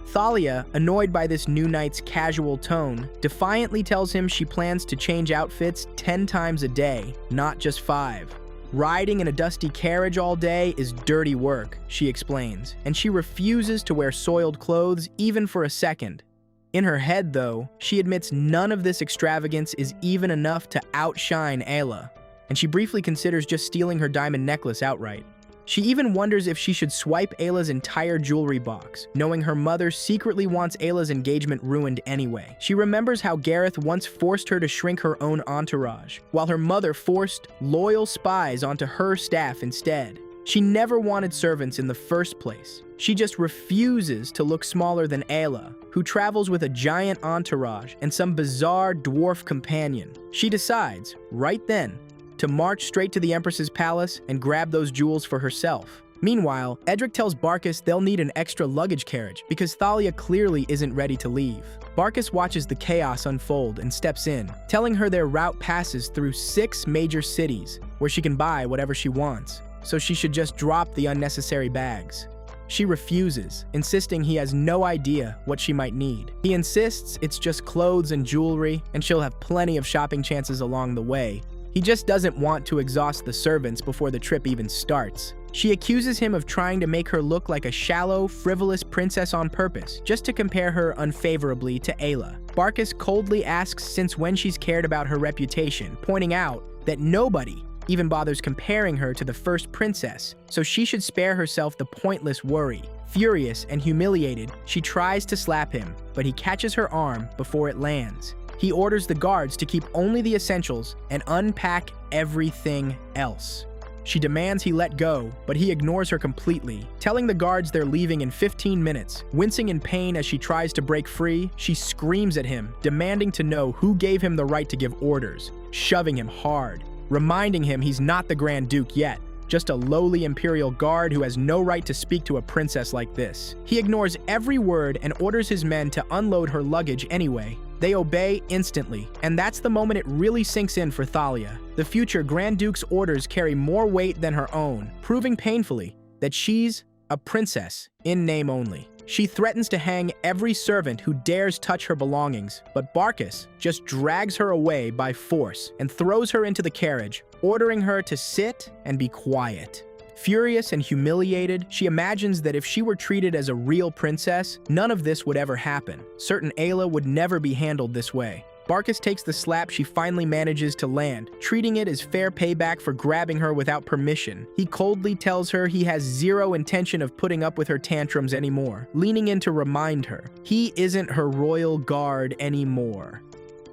Thalia, annoyed by this new knight's casual tone, defiantly tells him she plans to change outfits 10 times a day, not just 5. Riding in a dusty carriage all day is dirty work, she explains, and she refuses to wear soiled clothes even for a second. In her head, though, she admits none of this extravagance is even enough to outshine Ayla, and she briefly considers just stealing her diamond necklace outright. She even wonders if she should swipe Ayla's entire jewelry box, knowing her mother secretly wants Ayla's engagement ruined anyway. She remembers how Gareth once forced her to shrink her own entourage, while her mother forced loyal spies onto her staff instead. She never wanted servants in the first place. She just refuses to look smaller than Ayla, who travels with a giant entourage and some bizarre dwarf companion. She decides, right then, to march straight to the Empress's palace and grab those jewels for herself. Meanwhile, Edric tells Barcus they'll need an extra luggage carriage because Thalia clearly isn't ready to leave. Barcus watches the chaos unfold and steps in, telling her their route passes through 6 major cities where she can buy whatever she wants, so she should just drop the unnecessary bags. She refuses, insisting he has no idea what she might need. He insists it's just clothes and jewelry, and she'll have plenty of shopping chances along the way. He just doesn't want to exhaust the servants before the trip even starts. She accuses him of trying to make her look like a shallow, frivolous princess on purpose, just to compare her unfavorably to Ayla. Barcus coldly asks since when she's cared about her reputation, pointing out that nobody even bothers comparing her to the first princess, so she should spare herself the pointless worry. Furious and humiliated, she tries to slap him, but he catches her arm before it lands. He orders the guards to keep only the essentials and unpack everything else. She demands he let go, but he ignores her completely, telling the guards they're leaving in 15 minutes. Wincing in pain as she tries to break free, she screams at him, demanding to know who gave him the right to give orders, shoving him hard, reminding him he's not the Grand Duke yet, just a lowly imperial guard who has no right to speak to a princess like this. He ignores every word and orders his men to unload her luggage anyway. They obey instantly, and that's the moment it really sinks in for Thalia. The future Grand Duke's orders carry more weight than her own, proving painfully that she's a princess in name only. She threatens to hang every servant who dares touch her belongings, but Barkis just drags her away by force and throws her into the carriage, ordering her to sit and be quiet. Furious and humiliated, she imagines that if she were treated as a real princess, none of this would ever happen. Certain Ayla would never be handled this way. Barkis takes the slap she finally manages to land, treating it as fair payback for grabbing her without permission. He coldly tells her he has zero intention of putting up with her tantrums anymore, leaning in to remind her he isn't her royal guard anymore.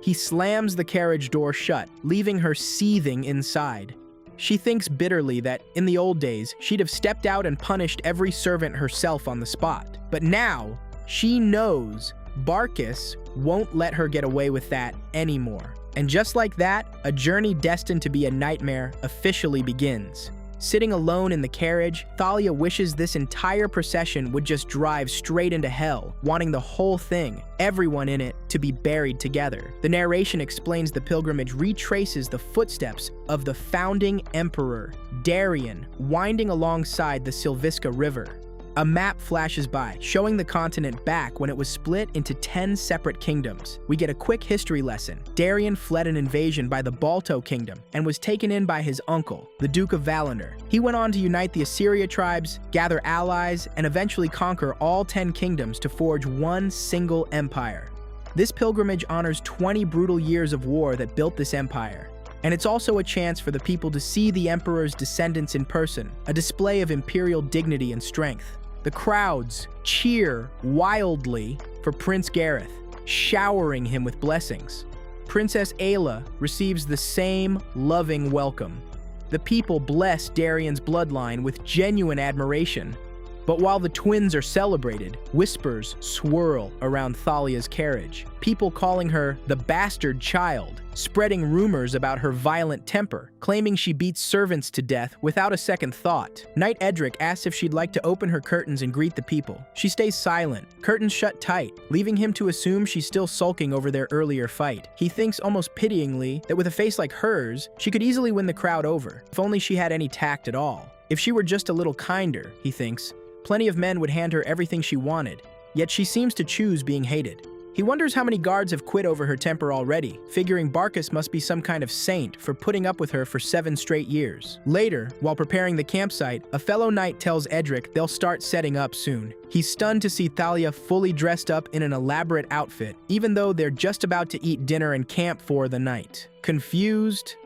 He slams the carriage door shut, leaving her seething inside. She thinks bitterly that, in the old days, she'd have stepped out and punished every servant herself on the spot. But now, she knows Barkis won't let her get away with that anymore. And just like that, a journey destined to be a nightmare officially begins. Sitting alone in the carriage, Thalia wishes this entire procession would just drive straight into hell, wanting the whole thing, everyone in it, to be buried together. The narration explains the pilgrimage retraces the footsteps of the founding emperor, Darien, winding alongside the Silviska River. A map flashes by, showing the continent back when it was split into 10 separate kingdoms. We get a quick history lesson. Darien fled an invasion by the Balto kingdom and was taken in by his uncle, the Duke of Valander. He went on to unite the Assyria tribes, gather allies, and eventually conquer all 10 kingdoms to forge one single empire. This pilgrimage honors 20 brutal years of war that built this empire. And it's also a chance for the people to see the emperor's descendants in person, a display of imperial dignity and strength. The crowds cheer wildly for Prince Gareth, showering him with blessings. Princess Ayla receives the same loving welcome. The people bless Darien's bloodline with genuine admiration. But while the twins are celebrated, whispers swirl around Thalia's carriage, people calling her the bastard child, spreading rumors about her violent temper, claiming she beats servants to death without a second thought. Knight Edric asks if she'd like to open her curtains and greet the people. She stays silent, curtains shut tight, leaving him to assume she's still sulking over their earlier fight. He thinks almost pityingly that with a face like hers, she could easily win the crowd over, if only she had any tact at all. If she were just a little kinder, he thinks, plenty of men would hand her everything she wanted, yet she seems to choose being hated. He wonders how many guards have quit over her temper already, figuring Barkis must be some kind of saint for putting up with her for 7 straight years. Later, while preparing the campsite, a fellow knight tells Edric they'll start setting up soon. He's stunned to see Thalia fully dressed up in an elaborate outfit, even though they're just about to eat dinner and camp for the night. Confused,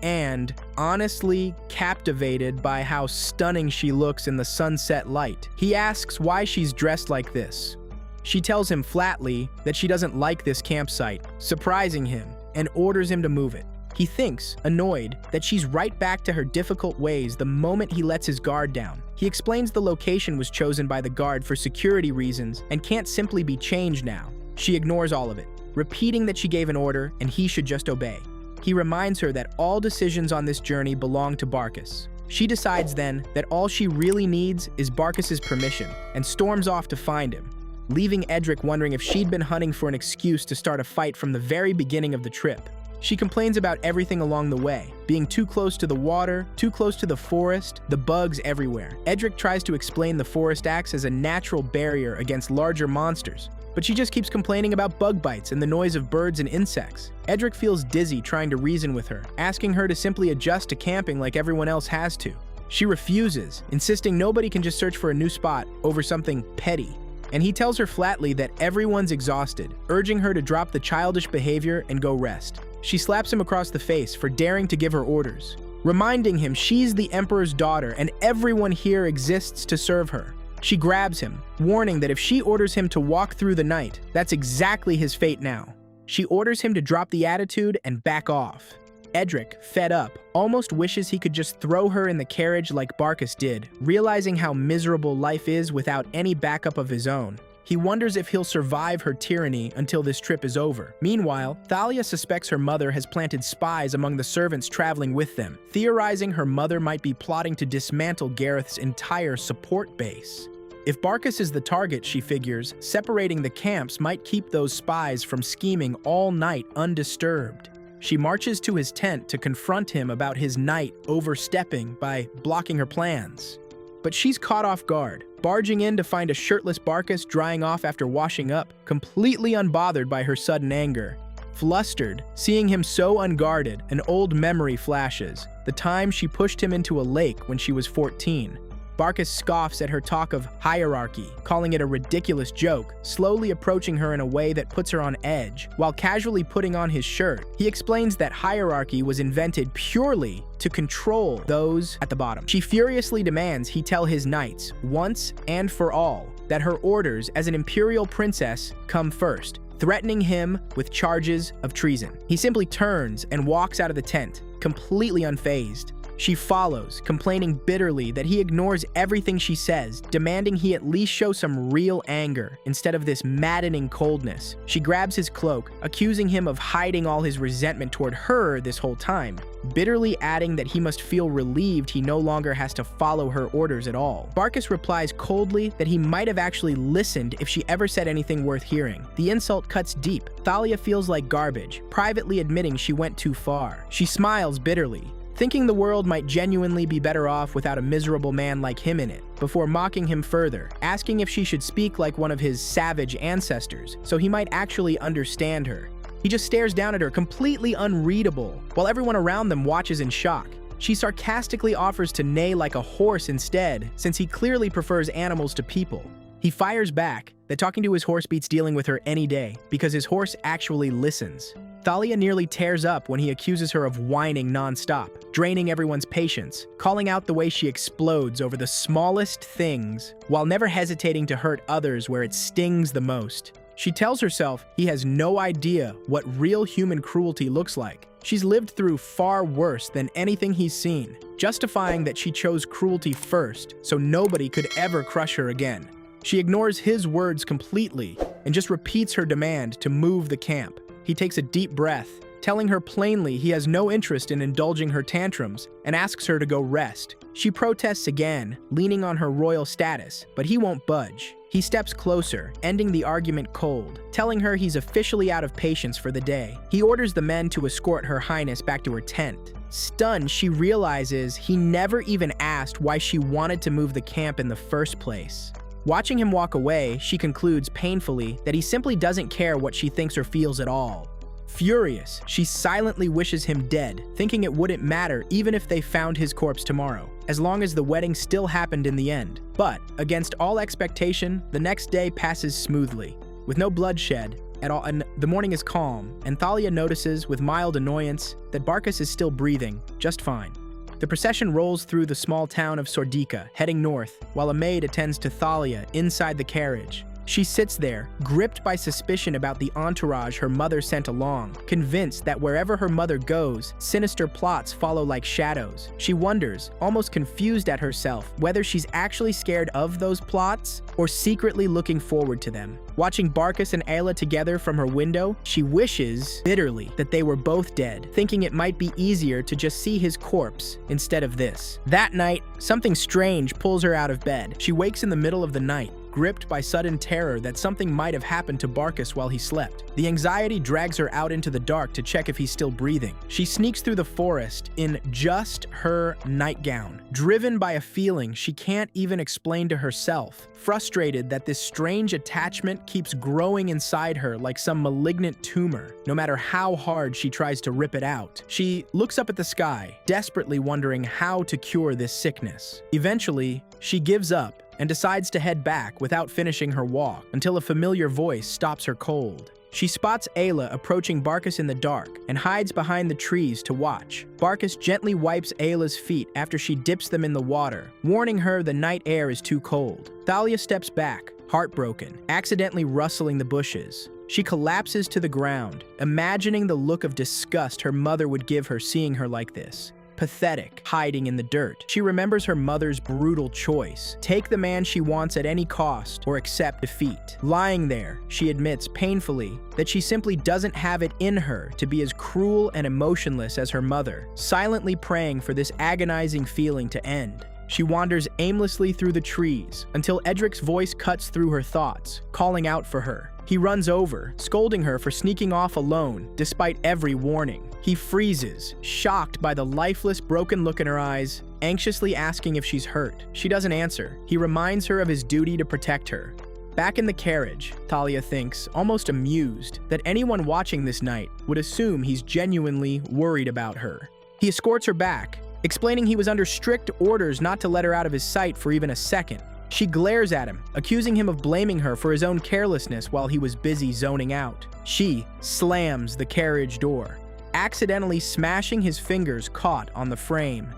and honestly captivated by how stunning she looks in the sunset light, he asks why she's dressed like this. She tells him flatly that she doesn't like this campsite, surprising him, and orders him to move it. He thinks, annoyed, that she's right back to her difficult ways the moment he lets his guard down. He explains the location was chosen by the guard for security reasons and can't simply be changed now. She ignores all of it, repeating that she gave an order and he should just obey. He reminds her that all decisions on this journey belong to Barkis. She decides then that all she really needs is Barkis's permission and storms off to find him, leaving Edric wondering if she'd been hunting for an excuse to start a fight from the very beginning of the trip. She complains about everything along the way, being too close to the water, too close to the forest, the bugs everywhere. Edric tries to explain the forest acts as a natural barrier against larger monsters, but she just keeps complaining about bug bites and the noise of birds and insects. Edric feels dizzy trying to reason with her, asking her to simply adjust to camping like everyone else has to. She refuses, insisting nobody can just search for a new spot over something petty. And he tells her flatly that everyone's exhausted, urging her to drop the childish behavior and go rest. She slaps him across the face for daring to give her orders. reminding him she's the Emperor's daughter and everyone here exists to serve her. She grabs him, warning that if she orders him to walk through the night, that's exactly his fate now. She orders him to drop the attitude and back off. Edric, fed up, almost wishes he could just throw her in the carriage like Barcus did, realizing how miserable life is without any backup of his own. He wonders if he'll survive her tyranny until this trip is over. Meanwhile, Thalia suspects her mother has planted spies among the servants traveling with them, theorizing her mother might be plotting to dismantle Gareth's entire support base. If Barcus is the target, she figures, separating the camps might keep those spies from scheming all night undisturbed. She marches to his tent to confront him about his knight overstepping by blocking her plans. But she's caught off guard, barging in to find a shirtless Barcus drying off after washing up, completely unbothered by her sudden anger. Flustered, seeing him so unguarded, an old memory flashes, the time she pushed him into a lake when she was 14. Barcus scoffs at her talk of hierarchy, calling it a ridiculous joke, slowly approaching her in a way that puts her on edge. While casually putting on his shirt, he explains that hierarchy was invented purely to control those at the bottom. She furiously demands he tell his knights, once and for all, that her orders as an imperial princess come first, threatening him with charges of treason. He simply turns and walks out of the tent, completely unfazed. She follows, complaining bitterly that he ignores everything she says, demanding he at least show some real anger instead of this maddening coldness. She grabs his cloak, accusing him of hiding all his resentment toward her this whole time, bitterly adding that he must feel relieved he no longer has to follow her orders at all. Barcus replies coldly that he might have actually listened if she ever said anything worth hearing. The insult cuts deep. Thalia feels like garbage, privately admitting she went too far. She smiles bitterly, thinking the world might genuinely be better off without a miserable man like him in it, before mocking him further, asking if she should speak like one of his savage ancestors, so he might actually understand her. He just stares down at her, completely unreadable, while everyone around them watches in shock. She sarcastically offers to neigh like a horse instead, since he clearly prefers animals to people. He fires back that talking to his horse beats dealing with her any day, because his horse actually listens. Thalia nearly tears up when he accuses her of whining non-stop, draining everyone's patience, calling out the way she explodes over the smallest things, while never hesitating to hurt others where it stings the most. She tells herself he has no idea what real human cruelty looks like. She's lived through far worse than anything he's seen, justifying that she chose cruelty first so nobody could ever crush her again. She ignores his words completely and just repeats her demand to move the camp. He takes a deep breath, telling her plainly he has no interest in indulging her tantrums and asks her to go rest. She protests again, leaning on her royal status, but he won't budge. He steps closer, ending the argument cold, telling her he's officially out of patience for the day. He orders the men to escort Her Highness back to her tent. Stunned, she realizes he never even asked why she wanted to move the camp in the first place. Watching him walk away, she concludes painfully that he simply doesn't care what she thinks or feels at all. Furious, she silently wishes him dead, thinking it wouldn't matter even if they found his corpse tomorrow, as long as the wedding still happened in the end. But, against all expectation, the next day passes smoothly, with no bloodshed at all, and the morning is calm, and Thalia notices with mild annoyance that Barcus is still breathing just fine. The procession rolls through the small town of Sordika, heading north, while a maid attends to Thalia inside the carriage. She sits there, gripped by suspicion about the entourage her mother sent along, convinced that wherever her mother goes, sinister plots follow like shadows. She wonders, almost confused at herself, whether she's actually scared of those plots or secretly looking forward to them. Watching Barcus and Ayla together from her window, she wishes, bitterly, that they were both dead, thinking it might be easier to just see his corpse instead of this. That night, something strange pulls her out of bed. She wakes in the middle of the night, gripped by sudden terror that something might have happened to Barcus while he slept. The anxiety drags her out into the dark to check if he's still breathing. She sneaks through the forest in just her nightgown, driven by a feeling she can't even explain to herself, frustrated that this strange attachment keeps growing inside her like some malignant tumor, no matter how hard she tries to rip it out. She looks up at the sky, desperately wondering how to cure this sickness. Eventually, she gives up and decides to head back without finishing her walk until a familiar voice stops her cold. She spots Ayla approaching Barkas in the dark and hides behind the trees to watch. Barkas gently wipes Ayla's feet after she dips them in the water, warning her the night air is too cold. Thalia steps back, heartbroken, accidentally rustling the bushes. She collapses to the ground, imagining the look of disgust her mother would give her seeing her like this. Pathetic, hiding in the dirt. She remembers her mother's brutal choice. Take the man she wants at any cost or accept defeat. Lying there, she admits painfully that she simply doesn't have it in her to be as cruel and emotionless as her mother, silently praying for this agonizing feeling to end. She wanders aimlessly through the trees until Edric's voice cuts through her thoughts, calling out for her. He runs over, scolding her for sneaking off alone despite every warning. He freezes, shocked by the lifeless, broken look in her eyes, anxiously asking if she's hurt. She doesn't answer. He reminds her of his duty to protect her. Back in the carriage, Thalia thinks, almost amused, that anyone watching this night would assume he's genuinely worried about her. He escorts her back, explaining he was under strict orders not to let her out of his sight for even a second. She glares at him, accusing him of blaming her for his own carelessness while he was busy zoning out. She slams the carriage door, accidentally smashing his fingers caught on the frame.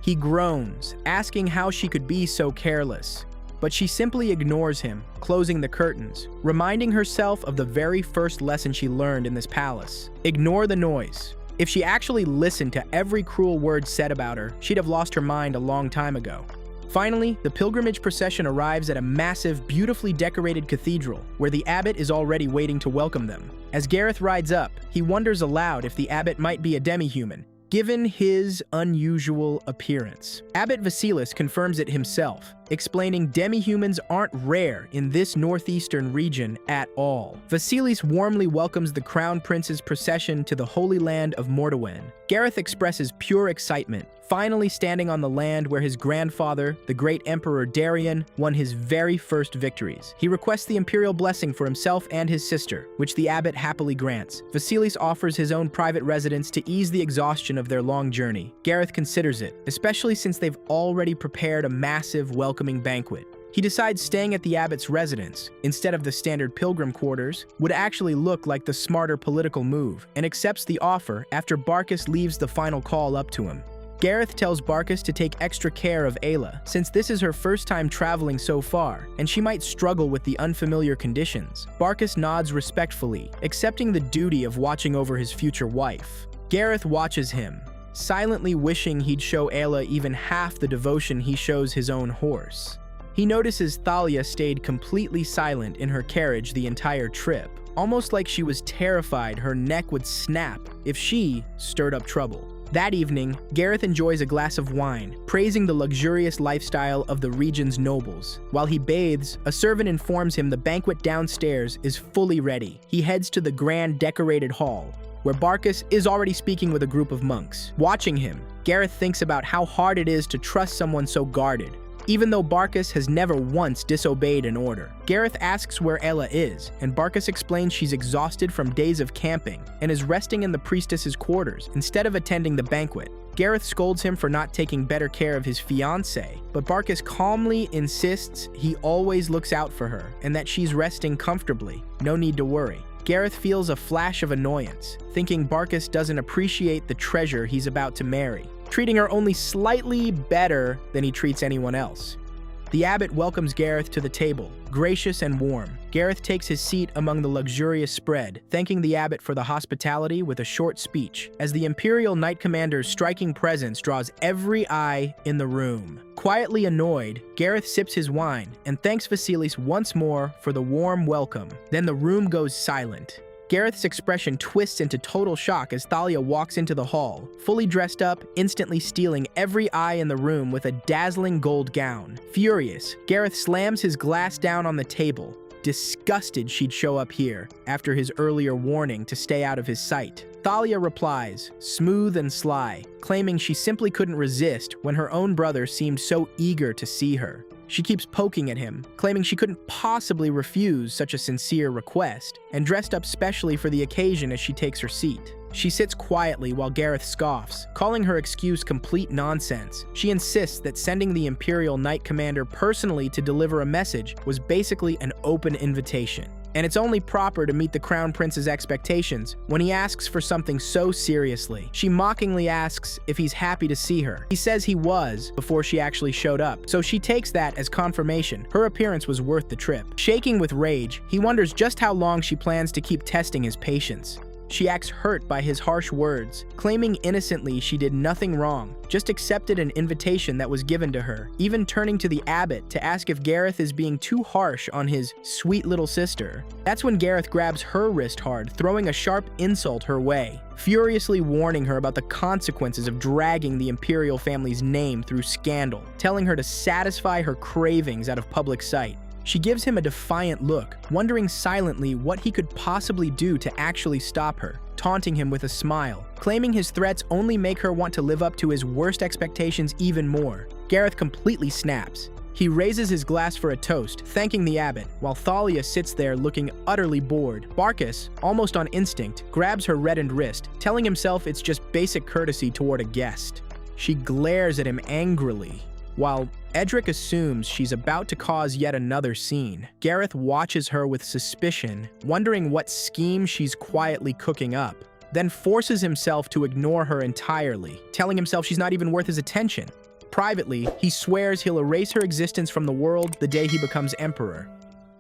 He groans, asking how she could be so careless, but she simply ignores him, closing the curtains, reminding herself of the very first lesson she learned in this palace. Ignore the noise. If she actually listened to every cruel word said about her, she'd have lost her mind a long time ago. Finally, the pilgrimage procession arrives at a massive, beautifully decorated cathedral, where the abbot is already waiting to welcome them. As Gareth rides up, he wonders aloud if the abbot might be a demi-human, given his unusual appearance. Abbot Vasilis confirms it himself, explaining demi-humans aren't rare in this northeastern region at all. Vasilis warmly welcomes the Crown Prince's procession to the Holy Land of Mortawen. Gareth expresses pure excitement, finally standing on the land where his grandfather, the great Emperor Darian, won his very first victories. He requests the imperial blessing for himself and his sister, which the abbot happily grants. Vasilis offers his own private residence to ease the exhaustion of their long journey. Gareth considers it, especially since they've already prepared a massive welcoming banquet. He decides staying at the abbot's residence, instead of the standard pilgrim quarters, would actually look like the smarter political move, and accepts the offer after Barkas leaves the final call up to him. Gareth tells Barkas to take extra care of Ayla, since this is her first time traveling so far, and she might struggle with the unfamiliar conditions. Barkas nods respectfully, accepting the duty of watching over his future wife. Gareth watches him, silently wishing he'd show Ayla even half the devotion he shows his own horse. He notices Thalia stayed completely silent in her carriage the entire trip, almost like she was terrified her neck would snap if she stirred up trouble. That evening, Gareth enjoys a glass of wine, praising the luxurious lifestyle of the region's nobles. While he bathes, a servant informs him the banquet downstairs is fully ready. He heads to the grand decorated hall, where Barkas is already speaking with a group of monks. Watching him, Gareth thinks about how hard it is to trust someone so guarded, even though Barkas has never once disobeyed an order. Gareth asks where Ayla is, and Barkas explains she's exhausted from days of camping and is resting in the priestess's quarters instead of attending the banquet. Gareth scolds him for not taking better care of his fiancée, but Barkas calmly insists he always looks out for her and that she's resting comfortably, no need to worry. Gareth feels a flash of annoyance, thinking Barkas doesn't appreciate the treasure he's about to marry, treating her only slightly better than he treats anyone else. The abbot welcomes Gareth to the table, gracious and warm. Gareth takes his seat among the luxurious spread, thanking the abbot for the hospitality with a short speech, as the Imperial Knight Commander's striking presence draws every eye in the room. Quietly annoyed, Gareth sips his wine and thanks Vasilis once more for the warm welcome. Then the room goes silent. Gareth's expression twists into total shock as Thalia walks into the hall, fully dressed up, instantly stealing every eye in the room with a dazzling gold gown. Furious, Gareth slams his glass down on the table, disgusted she'd show up here after his earlier warning to stay out of his sight. Thalia replies, smooth and sly, claiming she simply couldn't resist when her own brother seemed so eager to see her. She keeps poking at him, claiming she couldn't possibly refuse such a sincere request, and dressed up specially for the occasion as she takes her seat. She sits quietly while Gareth scoffs, calling her excuse complete nonsense. She insists that sending the Imperial Knight Commander personally to deliver a message was basically an open invitation. and it's only proper to meet the Crown Prince's expectations when he asks for something so seriously. She mockingly asks if he's happy to see her. He says he was before she actually showed up, so she takes that as confirmation her appearance was worth the trip. Shaking with rage, he wonders just how long she plans to keep testing his patience. She acts hurt by his harsh words, claiming innocently she did nothing wrong, just accepted an invitation that was given to her, even turning to the abbot to ask if Gareth is being too harsh on his sweet little sister. That's when Gareth grabs her wrist hard, throwing a sharp insult her way, furiously warning her about the consequences of dragging the imperial family's name through scandal, telling her to satisfy her cravings out of public sight. She gives him a defiant look, wondering silently what he could possibly do to actually stop her, taunting him with a smile, claiming his threats only make her want to live up to his worst expectations even more. Gareth completely snaps. He raises his glass for a toast, thanking the abbot, while Thalia sits there looking utterly bored. Barkis, almost on instinct, grabs her reddened wrist, telling himself it's just basic courtesy toward a guest. She glares at him angrily, while Edric assumes she's about to cause yet another scene. Gareth watches her with suspicion, wondering what scheme she's quietly cooking up, then forces himself to ignore her entirely, telling himself she's not even worth his attention. Privately, he swears he'll erase her existence from the world the day he becomes emperor.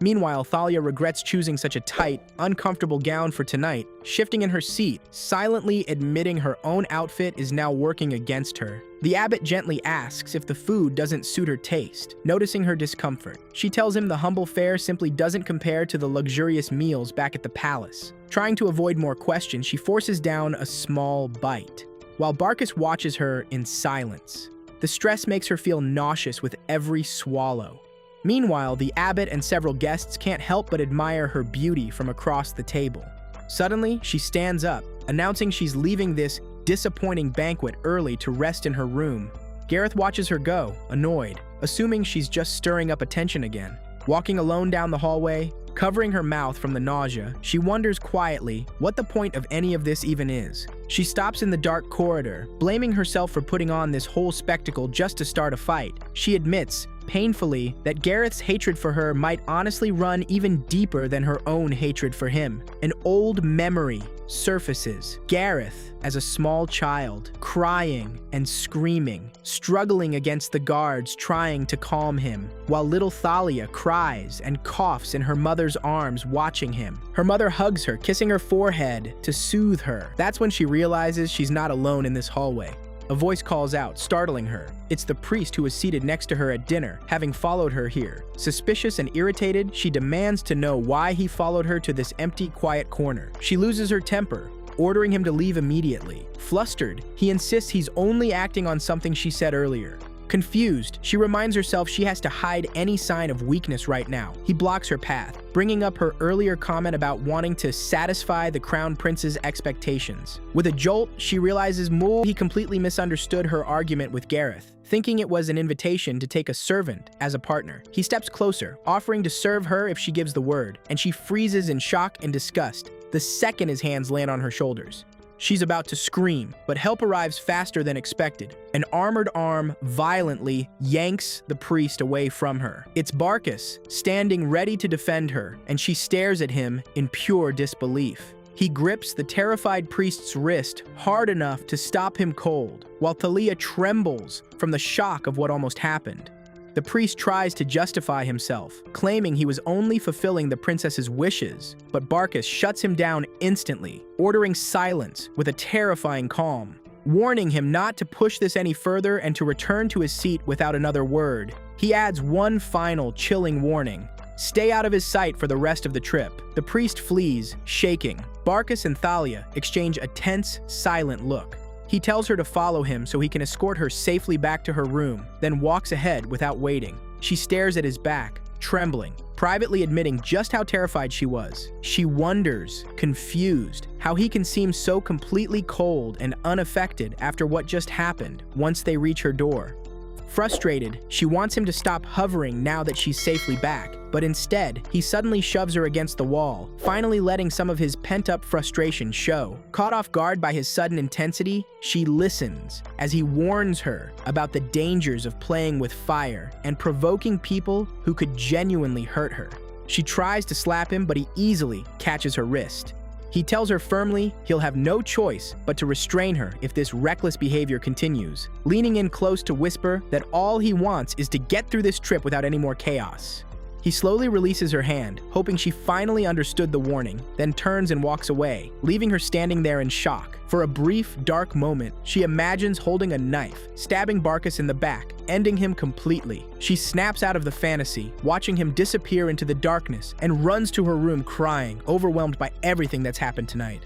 Meanwhile, Thalia regrets choosing such a tight, uncomfortable gown for tonight, shifting in her seat, silently admitting her own outfit is now working against her. The abbot gently asks if the food doesn't suit her taste, noticing her discomfort. She tells him the humble fare simply doesn't compare to the luxurious meals back at the palace. Trying to avoid more questions, she forces down a small bite, while Barkis watches her in silence. The stress makes her feel nauseous with every swallow. Meanwhile, the abbot and several guests can't help but admire her beauty from across the table. Suddenly, she stands up, announcing she's leaving this disappointing banquet early to rest in her room. Gareth watches her go, annoyed, assuming she's just stirring up attention again. Walking alone down the hallway, covering her mouth from the nausea, she wonders quietly what the point of any of this even is. She stops in the dark corridor, blaming herself for putting on this whole spectacle just to start a fight. She admits, painfully, that Gareth's hatred for her might honestly run even deeper than her own hatred for him. An old memory surfaces. Gareth, as a small child, crying and screaming, struggling against the guards trying to calm him, while little Thalia cries and coughs in her mother's arms watching him. Her mother hugs her, kissing her forehead to soothe her. That's when she realizes she's not alone in this hallway. A voice calls out, startling her. It's the priest who was seated next to her at dinner, having followed her here. Suspicious and irritated, she demands to know why he followed her to this empty, quiet corner. She loses her temper, ordering him to leave immediately. Flustered, he insists he's only acting on something she said earlier. Confused, she reminds herself she has to hide any sign of weakness right now. He blocks her path, bringing up her earlier comment about wanting to satisfy the Crown Prince's expectations. With a jolt, she realizes he completely misunderstood her argument with Gareth, thinking it was an invitation to take a servant as a partner. He steps closer, offering to serve her if she gives the word, and she freezes in shock and disgust the second his hands land on her shoulders. She's about to scream, but help arrives faster than expected. An armored arm violently yanks the priest away from her. It's Barkis, standing ready to defend her, and she stares at him in pure disbelief. He grips the terrified priest's wrist hard enough to stop him cold, while Thalia trembles from the shock of what almost happened. The priest tries to justify himself, claiming he was only fulfilling the princess's wishes, but Barkis shuts him down instantly, ordering silence with a terrifying calm, warning him not to push this any further and to return to his seat without another word. He adds one final chilling warning: stay out of his sight for the rest of the trip. The priest flees, shaking. Barkis and Thalia exchange a tense, silent look. He tells her to follow him so he can escort her safely back to her room, then walks ahead without waiting. She stares at his back, trembling, privately admitting just how terrified she was. She wonders, confused, how he can seem so completely cold and unaffected after what just happened once they reach her door. Frustrated, she wants him to stop hovering now that she's safely back, but instead, he suddenly shoves her against the wall, finally letting some of his pent-up frustration show. Caught off guard by his sudden intensity, she listens as he warns her about the dangers of playing with fire and provoking people who could genuinely hurt her. She tries to slap him, but he easily catches her wrist. He tells her firmly he'll have no choice but to restrain her if this reckless behavior continues, leaning in close to whisper that all he wants is to get through this trip without any more chaos. He slowly releases her hand, hoping she finally understood the warning, then turns and walks away, leaving her standing there in shock. For a brief, dark moment, she imagines holding a knife, stabbing Barkus in the back, ending him completely. She snaps out of the fantasy, watching him disappear into the darkness, and runs to her room crying, overwhelmed by everything that's happened tonight.